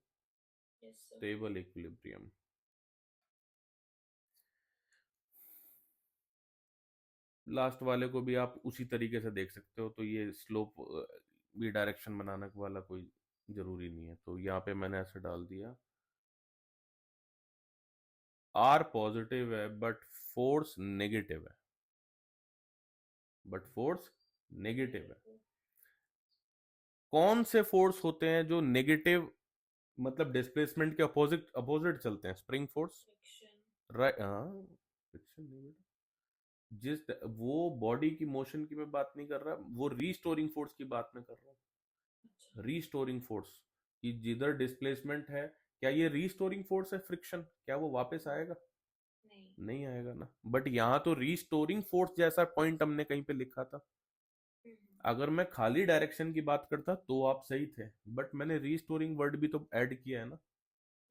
Stable equilibrium. लास्ट वाले को भी आप उसी तरीके से देख सकते हो। तो ये स्लोप भी डायरेक्शन बनाने वाला कोई जरूरी नहीं है। तो यहाँ पे मैंने ऐसे डाल दिया, R पॉजिटिव है बट फोर्स नेगेटिव है, बट फोर्स नेगेटिव है। कौन से फोर्स होते हैं जो नेगेटिव, मतलब डिस्प्लेसमेंट के अपोजिट अपोजिट चलते हैं? Spring force, right? हाँ, फ्रिक्शन नेगेटिव। जिस वो बॉडी की मोशन की मैं बात नहीं कर रहा, वो रीस्टोरिंग फोर्स की बात मैं कर रहा हूँ। रीस्टोरिंग फोर्स कि जिधर डिस्प्लेसमेंट है, क्या ये रीस्टोरिंग फोर्स है? फ्रिक्शन, क्या वो वापस आएगा? नहीं आएगा ना, बट यहाँ तो रीस्टोरिंग फोर्स जैसा पॉइंट हमने कहीं पे लिखा था। अगर मैं खाली डायरेक्शन की बात करता तो आप सही थे, बट मैंने रीस्टोरिंग वर्ड भी तो ऐड किया है ना।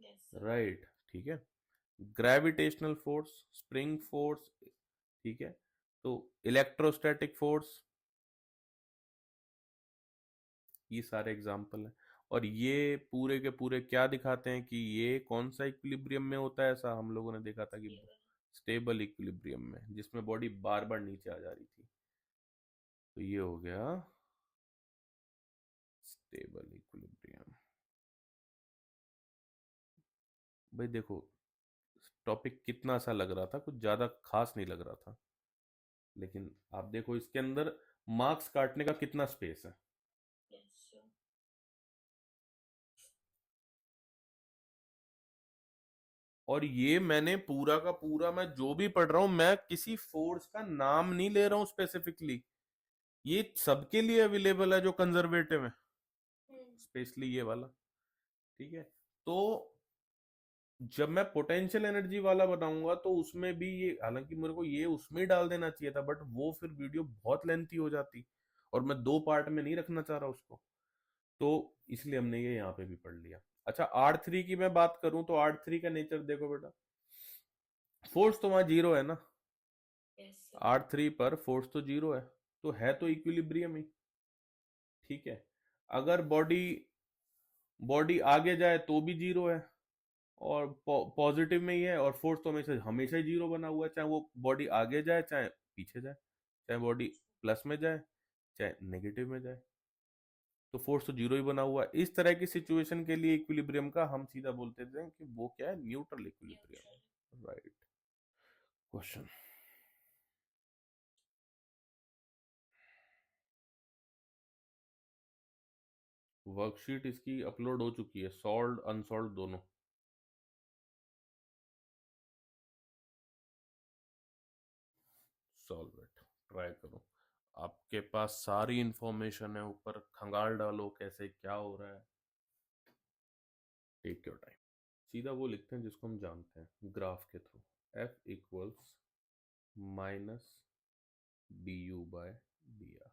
Yes sir. राइट, ठीक है। ग्रेविटेशनल फोर्स, स्प्रिंग फोर्स, ठीक है। तो इलेक्ट्रोस्टैटिक फोर्स, ये सारे एग्जाम्पल हैं। और ये पूरे के पूरे क्या दिखाते हैं कि ये कौन सा इक्विलिब्रियम में होता है, ऐसा हम लोगों ने देखा था कि स्टेबल। स्टेबल इक्विलिब्रियम में, जिसमें बॉडी बार बार नीचे आ जा रही थी। तो ये हो गया स्टेबल इक्विलिब्रियम। भाई देखो, टॉपिक कितना सा लग रहा था, कुछ ज्यादा खास नहीं लग रहा था, लेकिन आप देखो इसके अंदर मार्क्स काटने का कितना स्पेस है। Yes sir. और ये मैंने पूरा का पूरा, मैं जो भी पढ़ रहा हूं, मैं किसी फोर्स का नाम नहीं ले रहा हूं स्पेसिफिकली, ये सबके लिए अवेलेबल है जो कंजर्वेटिव है, स्पेशली ये वाला, ठीक है। तो जब मैं पोटेंशियल एनर्जी वाला बनाऊंगा तो उसमें भी ये, हालांकि मेरे को ये उसमें ही डाल देना चाहिए था, बट वो फिर वीडियो बहुत लेंथी हो जाती, और मैं दो पार्ट में नहीं रखना चाह रहा उसको, तो इसलिए हमने ये यहाँ पे भी पढ़ लिया। अच्छा, R3 की मैं बात करूं तो R3 का नेचर देखो बेटा, फोर्स तो वहां जीरो है ना, यस सर। R3 पर फोर्स तो जीरो है तो इक्विलिब्रियम ही, ठीक है। अगर बॉडी बॉडी आगे जाए तो भी जीरो है, और पॉजिटिव में ही है, और फोर्स तो हमेशा हमेशा ही जीरो बना हुआ है, चाहे वो बॉडी आगे जाए चाहे पीछे जाए, चाहे बॉडी प्लस में जाए चाहे नेगेटिव में जाए, तो फोर्स तो जीरो ही बना हुआ है। इस तरह की सिचुएशन के लिए इक्विलिब्रियम का हम सीधा बोलते थे कि वो क्या है, न्यूट्रल इक्विलिब्रियम न्यूट्रल। है। राइट। क्वेश्चन। वर्कशीट इसकी अपलोड हो चुकी है, सॉल्व अनसॉल्व दोनों। सॉल्व इट, ट्राई करो, आपके पास सारी इंफॉर्मेशन है, ऊपर खंगाल डालो कैसे क्या हो रहा है, टेक योर टाइम। सीधा वो लिखते हैं जिसको हम जानते हैं ग्राफ के through, F equals minus D you by D r,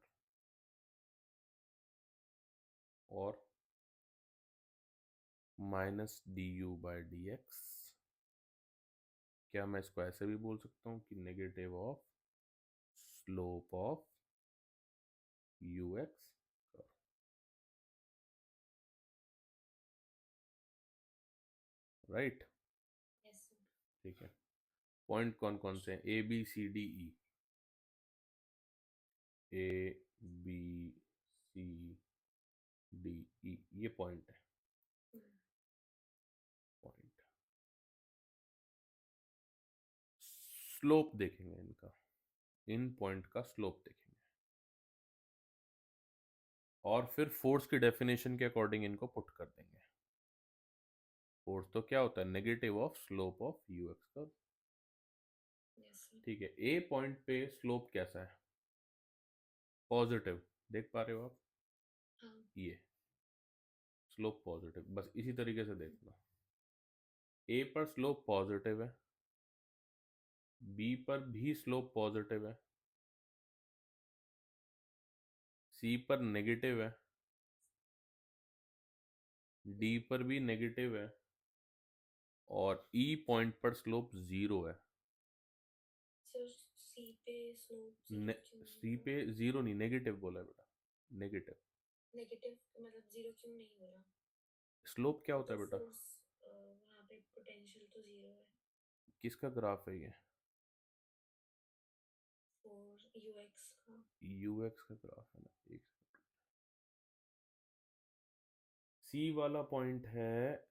और minus D you by D x. क्या मैं इसको ऐसे भी बोल सकता हूँ कि negative of slope of u x, right, yes sir. ठीक है। पॉइंट कौन कौन से हैं, A B C D E, A B C D E, ये पॉइंट है, पॉइंट। स्लोप देखेंगे इनका, इन पॉइंट का स्लोप देखेंगे, और फिर फोर्स की डेफिनेशन के अकॉर्डिंग इनको पुट कर देंगे। फोर्स तो क्या होता है, negative of slope of u x curve, yes sir. ठीक है। ए पॉइंट पे स्लोप कैसा है, पॉजिटिव, देख पा रहे हो आप, हाँ। ये स्लोप पॉजिटिव, बस इसी तरीके से देखना। ए पर स्लोप पॉजिटिव है, बी पर भी स्लोप पॉजिटिव है, सी पर नेगेटिव है, डी पर भी नेगेटिव है, और ई पॉइंट पर स्लोप जीरो है। सर सी पे स्लोप जीरो क्यों नहीं सी हुआ? पे जीरो नहीं, नेगेटिव बोला है बेटा, नेगेटिव। नेगेटिव मतलब जीरो क्यों नहीं हो रहा? स्लोप क्या वो होता तो है बेटा, फोर्स, वहाँ पे पोटेंशियल तो जीरो है। किसका ग्राफ है ये, फॉर यूएक्स का। यू एक्स का ग्राफ है ना, एक सी वाला पॉइंट है,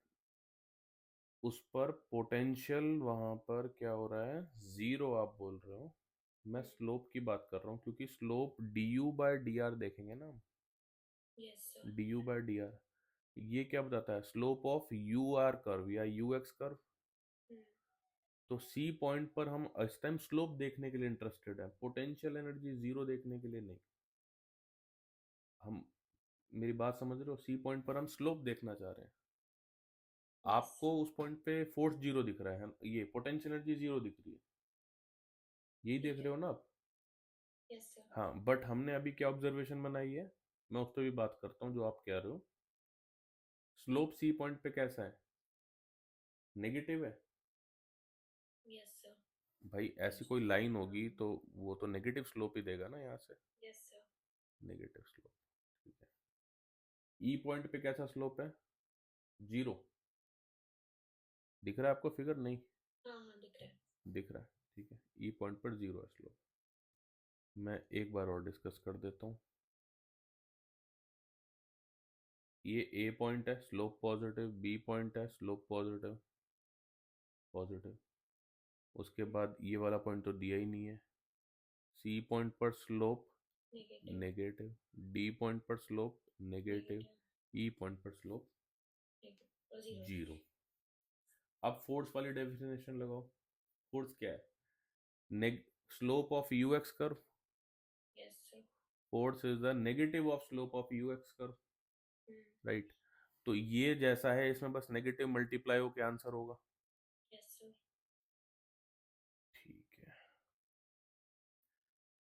उस पर पोटेंशियल वहां पर क्या हो रहा है, जीरो आप बोल रहे हो, मैं स्लोप की बात कर रहा हूँ, क्योंकि slope D you by D R देखेंगे ना, yes sir. D you by D R, ये क्या बताता है, slope of U R curve या यू एक्स कर्व। तो सी पॉइंट पर हम इस टाइम स्लोप देखने के लिए इंटरेस्टेड है, पोटेंशियल एनर्जी जीरो देखने के लिए नहीं। हम, मेरी बात समझ रहे हो, सी पॉइंट पर हम स्लोप देखना चाह रहे हैं। यस आपको उस पॉइंट पे फोर्स जीरो दिख रहा है, ये पोटेंशियल एनर्जी जीरो दिख रही है, यही देख ठीक रहे है। हो ना आप? Yes sir. हाँ, बट हमने अभी क्या ऑब्जर्वेशन बनाई है, मैं उस पर भी बात करता हूँ जो आप कह रहे हो। स्लोप सी पॉइंट पे कैसा है? नेगेटिव है। Yes sir. भाई ऐसी कोई लाइन होगी तो वो तो नेगेटिव स्लोप ही देगा ना यहाँ से। Yes sir. Negative slope. ठीक है। ई पॉइंट पे कैसा स्लोप है? जीरो। दिख रहा है आपको फिगर? नहीं हाँ हाँ दिख रहा है। दिख रहा है। ठीक है, ई पॉइंट पर जीरो है स्लोप। मैं एक बार और डिस्कस कर देता हूँ। ये ए पॉइंट है, स्लोप पॉजिटिव। बी पॉइंट है, स्लोप पॉजिटिव पॉजिटिव। उसके बाद ये वाला पॉइंट तो दिया ही नहीं है। सी पॉइंट पर slope negative. Negative. D point पर slope negative. Negative. E point पर स्लोप नेगेटिव और जीरो। जीरो। अब फोर्स वाली डेफिनेशन लगाओ। फोर्स क्या है? Neg slope of u x curve. Yes sir. Force is the negative of slope of u x curve, hmm. Right? तो ये जैसा है, इसमें बस नेगेटिव मल्टीप्लाई होकर आंसर होगा। Yes sir. ठीक है।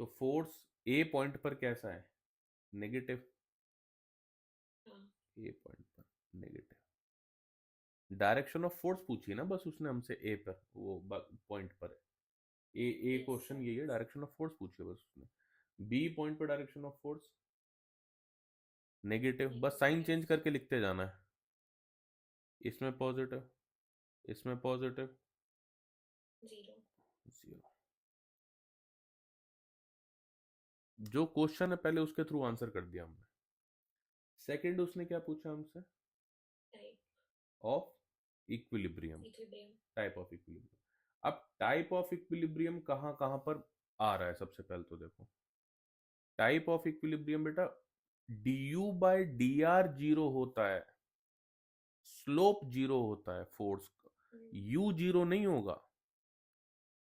तो फोर्स ए पॉइंट पर कैसा है? नेगेटिव। हाँ। ए पॉइंट पर नेगेटिव। डायरेक्शन ऑफ फोर्स पूछी ना बस उसने हमसे, ए पर, वो पॉइंट पर है। ए यस क्वेश्चन सर। यही है, डायरेक्शन ऑफ फोर्स पूछी है बस उसने। बी पॉइंट पर डायरेक्शन ऑफ फोर्स नेगेटिव, बस साइन नेगेटिव। चेंज करके लिखते जाना है। इसमें पॉजिटिव, इसमें पॉजिटिव, जीरो। जीरो। जो क्वेश्चन है पहले उसके थ्रू आंसर कर दिया हमने। सेकंड उसने क्या पूछा हमसे? Type of equilibrium. Equilibrium. Type of equilibrium. अब टाइप ऑफ इक्विलिब्रियम कहाँ कहाँ पर आ रहा है? सबसे पहले तो देखो, टाइप ऑफ इक्विलिब्रियम बेटा D you by D R zero होता है, स्लोप जीरो होता है फोर्स का। यू जीरो नहीं होगा।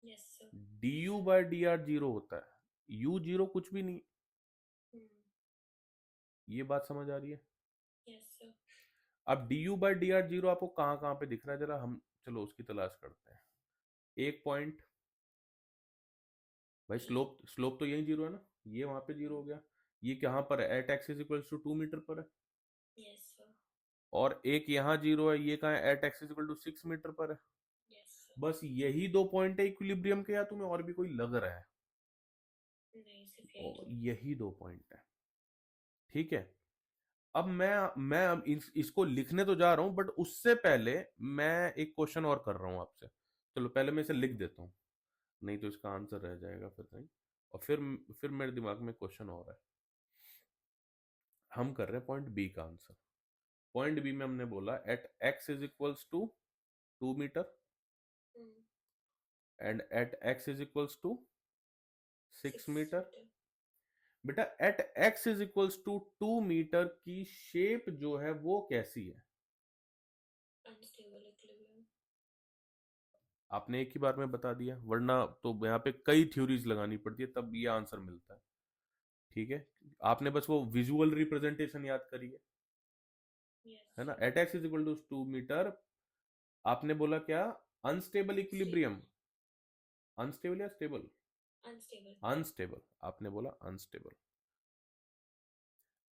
Yes sir. D you by D R zero होता है, यू जीरो कुछ भी नहीं। ये बात समझ आ रही है? Yes sir. अब d you by D R zero आपको कहाँ कहाँ पे दिख रहा है, जरा हम चलो उसकी तलाश करते हैं। एक पॉइंट, भाई स्लोप स्लोप तो यही जीरो है ना, ये वहां पे जीरो हो गया। ये कहाँ पर है? At x is equal to 2 metre पर है। Yes sir. और एक यहाँ जीरो है, ये कहाँ है? At x is equal to 6 metre पर है। Yes sir. बस यही दो पॉइंट है इक्विलिब्रियम के, या तुम्हें और भी कोई लग रहा है? नहीं सिर्फ यही और दो। यही दो पॉइंट है। ठीक है। अब मैं अब इसको लिखने तो जा रहा हूं, बट उससे पहले मैं एक क्वेश्चन और कर रहा हूं आपसे। चलो पहले मैं इसे लिख देता हूँ, नहीं तो इसका आंसर रह जाएगा फिर कहीं। और फिर मेरे दिमाग में क्वेश्चन और है। हम कर रहे हैं पॉइंट बी का आंसर। पॉइंट बी में हमने बोला at x is equals to 2 metre and at x is equals to 6 metre. Metre. बेटा at x is equals to 2 metre की शेप जो है वो कैसी है? Unstable equilibrium. आपने एक ही बार में बता दिया, वरना तो यहाँ पे कई थ्योरीज लगानी पड़ती है तब ये आंसर मिलता है। ठीक है, आपने बस वो विजुअल रिप्रेजेंटेशन याद करी है ना। At x is equal to 2 metre. आपने बोला क्या? Unstable equilibrium. अनस्टेबल या स्टेबल? अनस्टेबल। अनस्टेबल, आपने बोला unstable.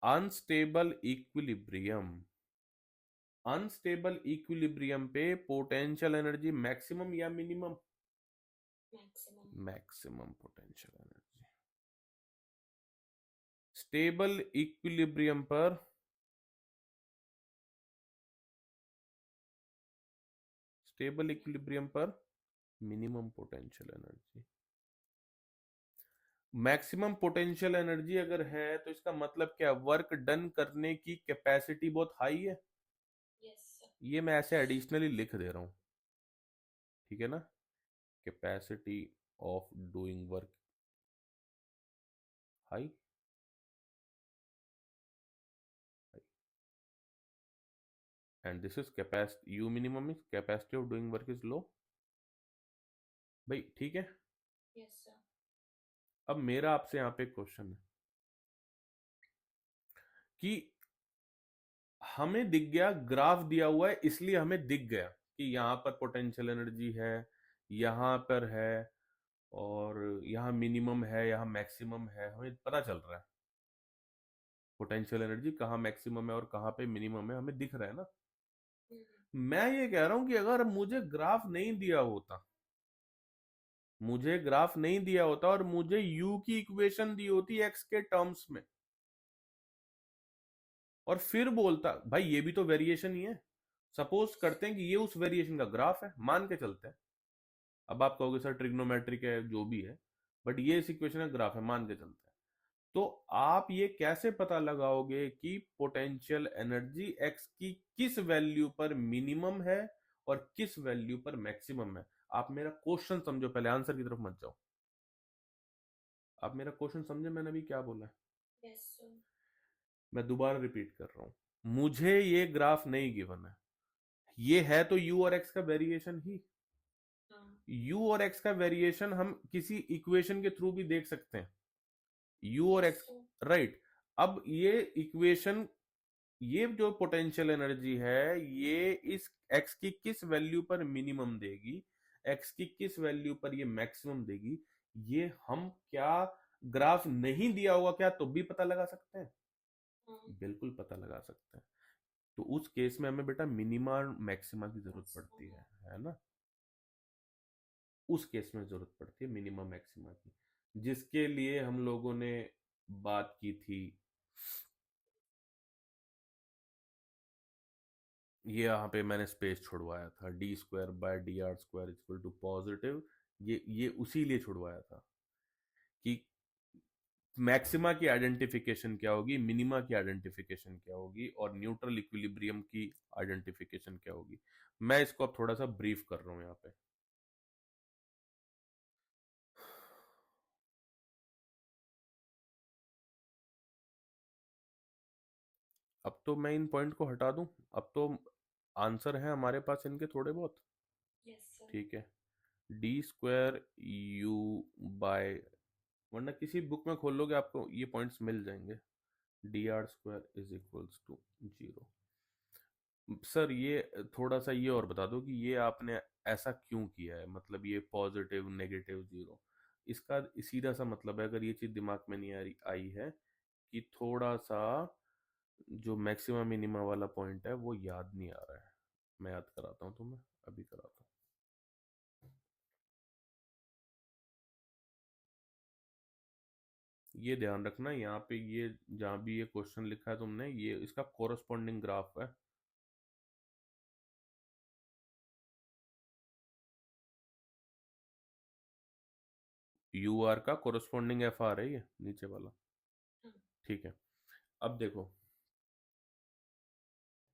Unstable equilibrium. Unstable equilibrium पे पोटेंशियल एनर्जी मैक्सिमम या minimum? Maximum. Maximum potential energy. Stable equilibrium पर स्टेबल इक्विलिब्रियम पर minimum potential energy. Maximum potential energy अगर है तो इसका मतलब क्या? वर्क डन करने की कैपेसिटी बहुत हाई है। Yes sir. ये मैं ऐसे एडिशनली लिख दे रहा हूं, ठीक है ना। Capacity of doing work high, and this is capacity, you minimum is capacity of doing work is low. भाई ठीक है। Yes sir. अब मेरा आपसे यहाँ पे क्वेश्चन है कि हमें दिख गया, ग्राफ दिया हुआ है इसलिए हमें दिख गया कि यहां पर पोटेंशियल एनर्जी है, यहां पर है, और यहाँ मिनिमम है, यहाँ मैक्सिमम है, हमें पता चल रहा है पोटेंशियल एनर्जी कहाँ मैक्सिमम है और कहाँ पे मिनिमम है, हमें दिख रहा है ना। मैं ये कह रहा हूं कि अगर मुझे ग्राफ नहीं दिया होता, मुझे ग्राफ नहीं दिया होता और मुझे यू की इक्वेशन दी होती एक्स के टर्म्स में, और फिर बोलता भाई ये भी तो वेरिएशन ही है, सपोज करते हैं कि ये उस वेरिएशन का ग्राफ है, मान के चलते हैं। अब आप कहोगे सर ट्रिग्नोमेट्रिक है जो भी है, बट ये इस इक्वेशन का ग्राफ है, मान के चलते हैं। तो आप ये कैसे पता लगाओगे कि पोटेंशियल एनर्जी एक्स की किस वैल्यू पर मिनिमम है और किस वैल्यू पर मैक्सिमम है? आप मेरा क्वेश्चन समझो पहले, आंसर की तरफ मत जाओ। आप मेरा क्वेश्चन समझे मैंने अभी क्या बोला है? Yes sir. मैं दोबारा रिपीट कर रहा हूं, मुझे ये ग्राफ नहीं गिवन है, ये है तो यू और एक्स का वेरिएशन ही। यू और एक्स का वेरिएशन हम किसी इक्वेशन के थ्रू भी देख सकते हैं, यू और एक्स, राइट। अब ये इक्वेशन, ये जो पोटेंशियल एनर्जी है ये इस एक्स की किस वैल्यू पर मिनिमम देगी, एक्स की किस वैल्यू पर ये मैक्सिमम देगी, ये हम क्या ग्राफ नहीं दिया होगा क्या तो भी पता लगा सकते हैं? बिल्कुल पता लगा सकते हैं। तो उस केस में हमें बेटा मिनिमा और मैक्सिमा की जरूरत पड़ती है ना। उस केस में जरूरत पड़ती है मिनिमम मैक्सिमा की, जिसके लिए हम लोगों ने बात की थी। ये यहाँ पे मैंने स्पेस छुड़वाया था, D square by D R square equal to positive, ये उसी लिए छुड़वाया था कि मैक्सिमा की आइडेंटिफिकेशन क्या होगी, मिनिमा की आइडेंटिफिकेशन क्या होगी और न्यूट्रल इक्विलिब्रियम की आइडेंटिफिकेशन क्या होगी। मैं इसको अब थोड़ा सा ब्रीफ कर रहा हूं यहाँ पे। अब तो मैं इन पॉइंट को हटा दूं, अब तो आंसर है हमारे पास इनके थोड़े बहुत। ठीक है, डी स्क्वायर यू बाय, वरना किसी बुक में खोल लोगे आपको ये पॉइंट्स मिल जाएंगे, D R square is equals to 0। Sir ये थोड़ा सा ये और बता दो कि ये आपने ऐसा क्यों किया है, मतलब ये पॉजिटिव नेगेटिव जीरो, इसका सीधा सा मतलब है, अगर ये चीज दिमाग में नहीं आई है, कि थोड़ा सा जो मैक्सिमम मिनिमा वाला पॉइंट है वो याद नहीं आ रहा है। मैं याद कराता हूँ तुम्हें, अभी कराता हूँ। ये ध्यान रखना यहाँ पे, ये जहां भी ये क्वेश्चन लिखा है तुमने, ये इसका कोरस्पॉन्डिंग ग्राफ है। यू आर का कोरस्पॉन्डिंग एफ आर है ये नीचे वाला। ठीक है, अब देखो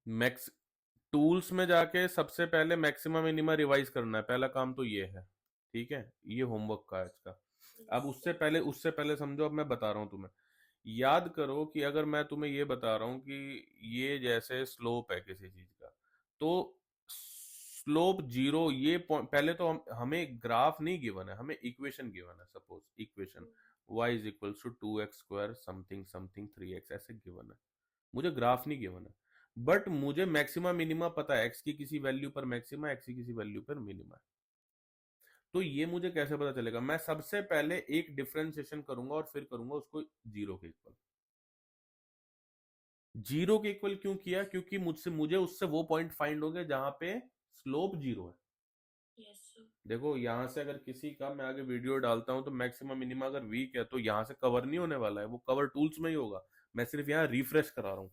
मैक्स टूल्स में जाके सबसे पहले मैक्सिमम मिनिमा रिवाइज करना है, पहला काम तो ये है। ठीक है, ये होमवर्क का है इसका। अब उससे पहले समझो, अब मैं बता रहा हूं तुम्हें, याद करो कि अगर मैं तुम्हें ये बता रहा हूं कि ये जैसे स्लोप है किसी चीज का, तो स्लोप जीरो, ये पहले तो हमें ग्राफ नहीं गिवन है, हमें इक्वेशन गिवन है। Suppose equation y is equal to 2x² something something 3x ऐसे गिवन है, मुझे ग्राफ नहीं गिवन है। बट मुझे मैक्सिमा मिनिमा पता है, एक्स की किसी वैल्यू पर मैक्सिमा, एक्स की किसी वैल्यू पर मिनिमा। तो ये मुझे कैसे पता चलेगा? मैं सबसे पहले एक डिफरेंशिएशन करूंगा और फिर करूंगा उसको जीरो के इक्वल। जीरो के इक्वल क्यों किया? क्योंकि मुझे उससे वो पॉइंट फाइंड हो गया जहां पे स्लोप जीरो है। देखो यहां से अगर किसी का मैं आगे वीडियो डालता हूं तो मैक्सिमम मिनिमा अगर वीक है तो यहां से कवर नहीं होने वाला है, वो कवर टूल्स में ही होगा। मैं सिर्फ यहाँ रिफ्रेश करा रहा हूं।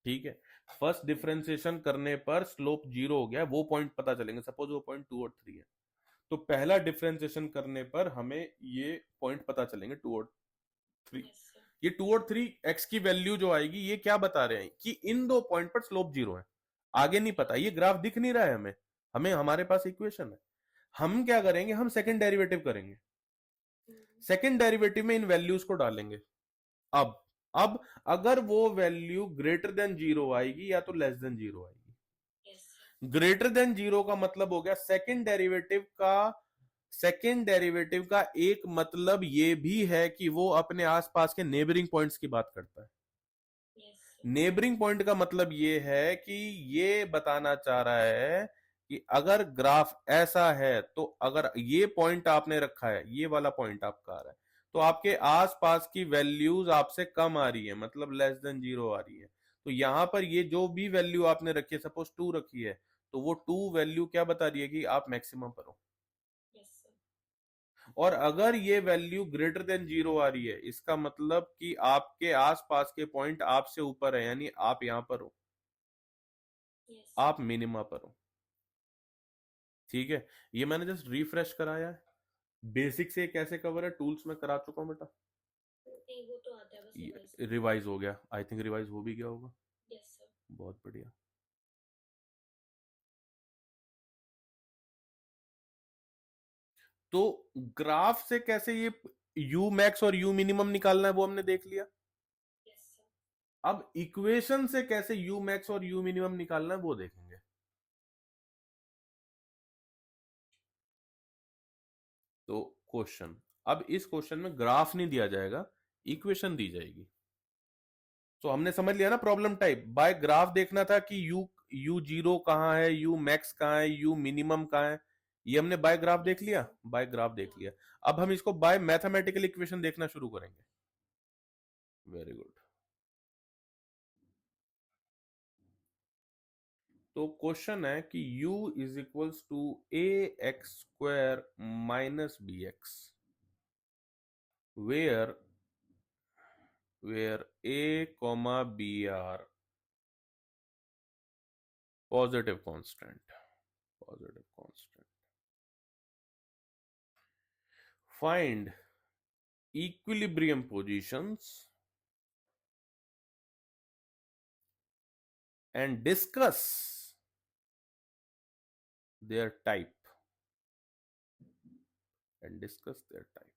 ठीक है, फर्स्ट डिफरेंशिएशन करने पर स्लोप जीरो हो गया, वो पॉइंट पता चलेंगे। सपोज वो पॉइंट 2 और 3 है, तो पहला डिफरेंशिएशन करने पर हमें ये पॉइंट पता चलेंगे 2 और 3। ये 2 और 3 एक्स की वैल्यू जो आएगी, ये क्या बता रहे हैं कि इन दो पॉइंट पर स्लोप जीरो है। आगे नहीं पता, ये ग्राफ दिख नहीं रहा है हमें, हमारे पास इक्वेशन है। हम क्या करेंगे, हम सेकंड डेरिवेटिव करेंगे, सेकंड डेरिवेटिव में इन वैल्यूज को डालेंगे। अब अगर वो वैल्यू ग्रेटर देन जीरो आएगी या तो लेस देन जीरो आएगी। ग्रेटर देन जीरो का मतलब हो गया सेकेंड डेरिवेटिव का एक मतलब ये भी है कि वो अपने आसपास के नेबरिंग पॉइंट्स की बात करता है। नेबरिंग पॉइंट का मतलब ये है कि ये बताना चाह रहा है कि अगर ग्राफ ऐसा है तो अगर ये पॉइंट आपने रखा है, ये वाला पॉइंट आपका आ रहा है, तो आपके आसपास की वैल्यूज आपसे कम आ रही है, मतलब लेस देन जीरो आ रही है। तो यहां पर ये जो भी वैल्यू आपने रखी है, सपोज 2 रखी है, तो वो 2 वैल्यू क्या बता रही है कि आप मैक्सिमम पर हो। Yes, sir. और अगर ये वैल्यू ग्रेटर देन जीरो आ रही है, इसका मतलब कि आपके आसपास के पॉइंट आपसे ऊपर है, यानी आप यहां पर हो, Yes, आप sir. मिनिमा पर हो। ठीक है, ये मैंने जस्ट रिफ्रेश कराया है। बेसिक से कैसे कवर है, टूल्स में करा चुका हूं बेटा। नहीं वो तो आता है, बस रिवाइज रिवाइज हो गया, आई थिंक रिवाइज हो भी गया होगा। Yes sir. बहुत बढ़िया। तो ग्राफ से कैसे ये यू मैक्स और यू मिनिमम निकालना है वो हमने देख लिया। Yes sir. अब इक्वेशन से कैसे यू मैक्स और यू मिनिमम निकालना है वो देखेंगे। तो क्वेश्चन, अब इस क्वेश्चन में ग्राफ नहीं दिया जाएगा, इक्वेशन दी जाएगी। तो हमने समझ लिया ना प्रॉब्लम टाइप, बाय ग्राफ देखना था कि यू जीरो कहाँ है, यू मैक्स कहाँ है, यू मिनिमम कहाँ है। ये हमने बाय ग्राफ देख यस लिया, सर. बाय ग्राफ देख हाँ. लिया। अब हम इसको बाय मैथमेटिकल इक्वेशन देखना शुरू करेंगे। Very good. तो क्वेश्चन है कि u is equals to A x square minus B X, where a comma b are positive constant, positive constant. Find equilibrium positions and discuss their type, and discuss their type.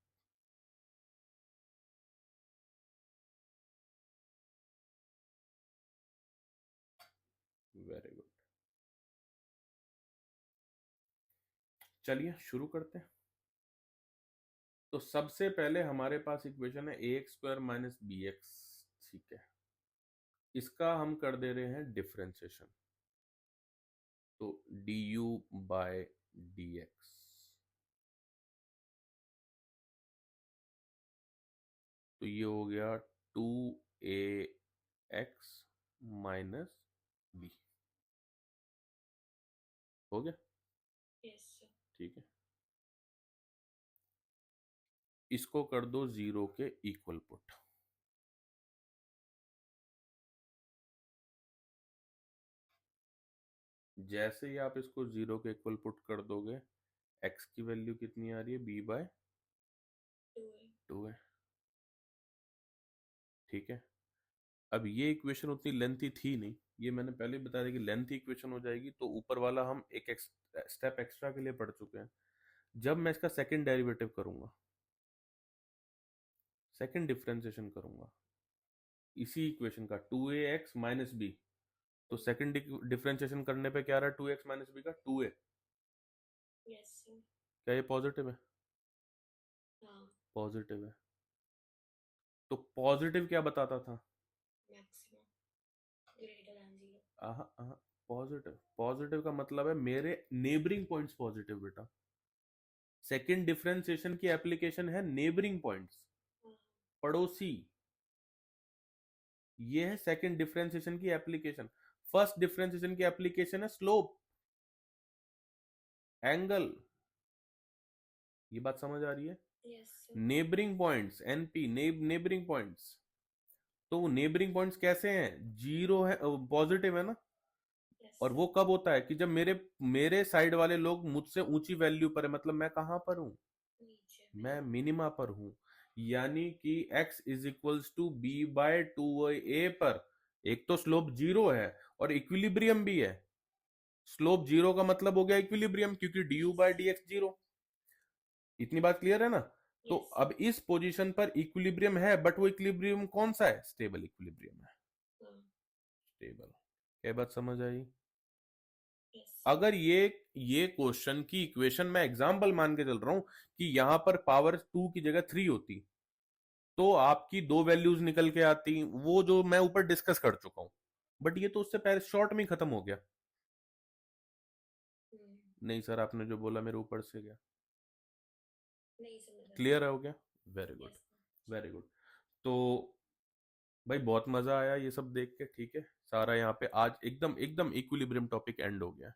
Very good. चलिए शुरू करते हैं। तो सबसे पहले हमारे पास equation है a x square minus B x. ठीक है, इसका हम कर दे रहे हैं डिफरेंशिएशन। तो D you by D X, तो ये हो गया 2ax माइनस बी, हो गया। Yes sir. ठीक है, इसको कर दो जीरो के इक्वल पुट। जैसे ही आप इसको जीरो के इक्वल पुट कर दोगे, x की वैल्यू कितनी आ रही है, b बाय 2 है। ठीक है, अब ये इक्वेशन उतनी लेंथी थी नहीं, ये मैंने पहले ही बता दिया कि लेंथी इक्वेशन हो जाएगी, तो ऊपर वाला हम एक स्टेप एक्स्ट्रा के लिए पढ़ चुके हैं। जब मैं इसका सेकंड डेरिवेटिव करूंगा, सेकंड डिफरेंशिएशन करूंगा इसी इक्वेशन का 2ax माइनस बी, तो सेकंड डिफरेंशिएशन करने पे क्या आ रहा है, 2x माइनस बी का 2a। Yes sir. क्या ये पॉजिटिव है? हाँ. पॉजिटिव है। तो पॉजिटिव क्या बताता था? Maximum greater than zero. Positive, positive का मतलब है मेरे नेबरिंग पॉइंट्स पॉजिटिव बेटा। सेकंड डिफरेंशिएशन की एप्लीकेशन है नेबरिंग पॉइंट्स, पड़ोसी। ये है सेकंड डिफरेंशिएशन की एप्लीकेशन। फर्स्ट डिफरेंशिएशन की एप्लीकेशन है स्लोप, एंगल। ये बात समझ आ रही है? Yes sir. Neighbouring points, NP, neighbouring points. तो नेबरिंग पॉइंट्स कैसे हैं, जीरो है, पॉजिटिव है ना। यस और सर. वो कब होता है कि जब मेरे मेरे साइड वाले लोग मुझसे ऊंची वैल्यू पर है, मतलब मैं कहां पर हूं, नीचे मैं मिनिमा पर हूं। यानी कि x is equals to B by 2a पर एक तो स्लोप जीरो है और इक्विलिब्रियम भी है। स्लोप जीरो का मतलब हो गया इक्विलिब्रियम, क्योंकि D you by D X zero. इतनी बात क्लियर है ना। तो यस अब इस पोजीशन पर इक्विलिब्रियम है, बट वो इक्विलिब्रियम कौन सा है, स्टेबल इक्विलिब्रियम है। सर. स्टेबल, क्या बात समझ आई? Yes sir. अगर ये क्वेश्चन की इक्वेशन मैं एग्जाम्पल मान के चल रहा हूं कि यहां पर पावर 2 की जगह 3 होती, तो आपकी दो वैल्यूज निकल के आती, वो जो मैं ऊपर डिस्कस कर चुका हूं। बट ये तो उससे पहले शॉर्ट में ही खत्म हो गया। नहीं सर, आपने जो बोला मेरे ऊपर से गया। नहीं समझ आया। क्लियर हो गया? Very good, yes. Very good. तो भाई बहुत मजा आया ये सब देख के, ठीक है। सारा यहाँ पे आज एकदम एकदम इक्विलिब्रियम टॉपिक एंड हो गया।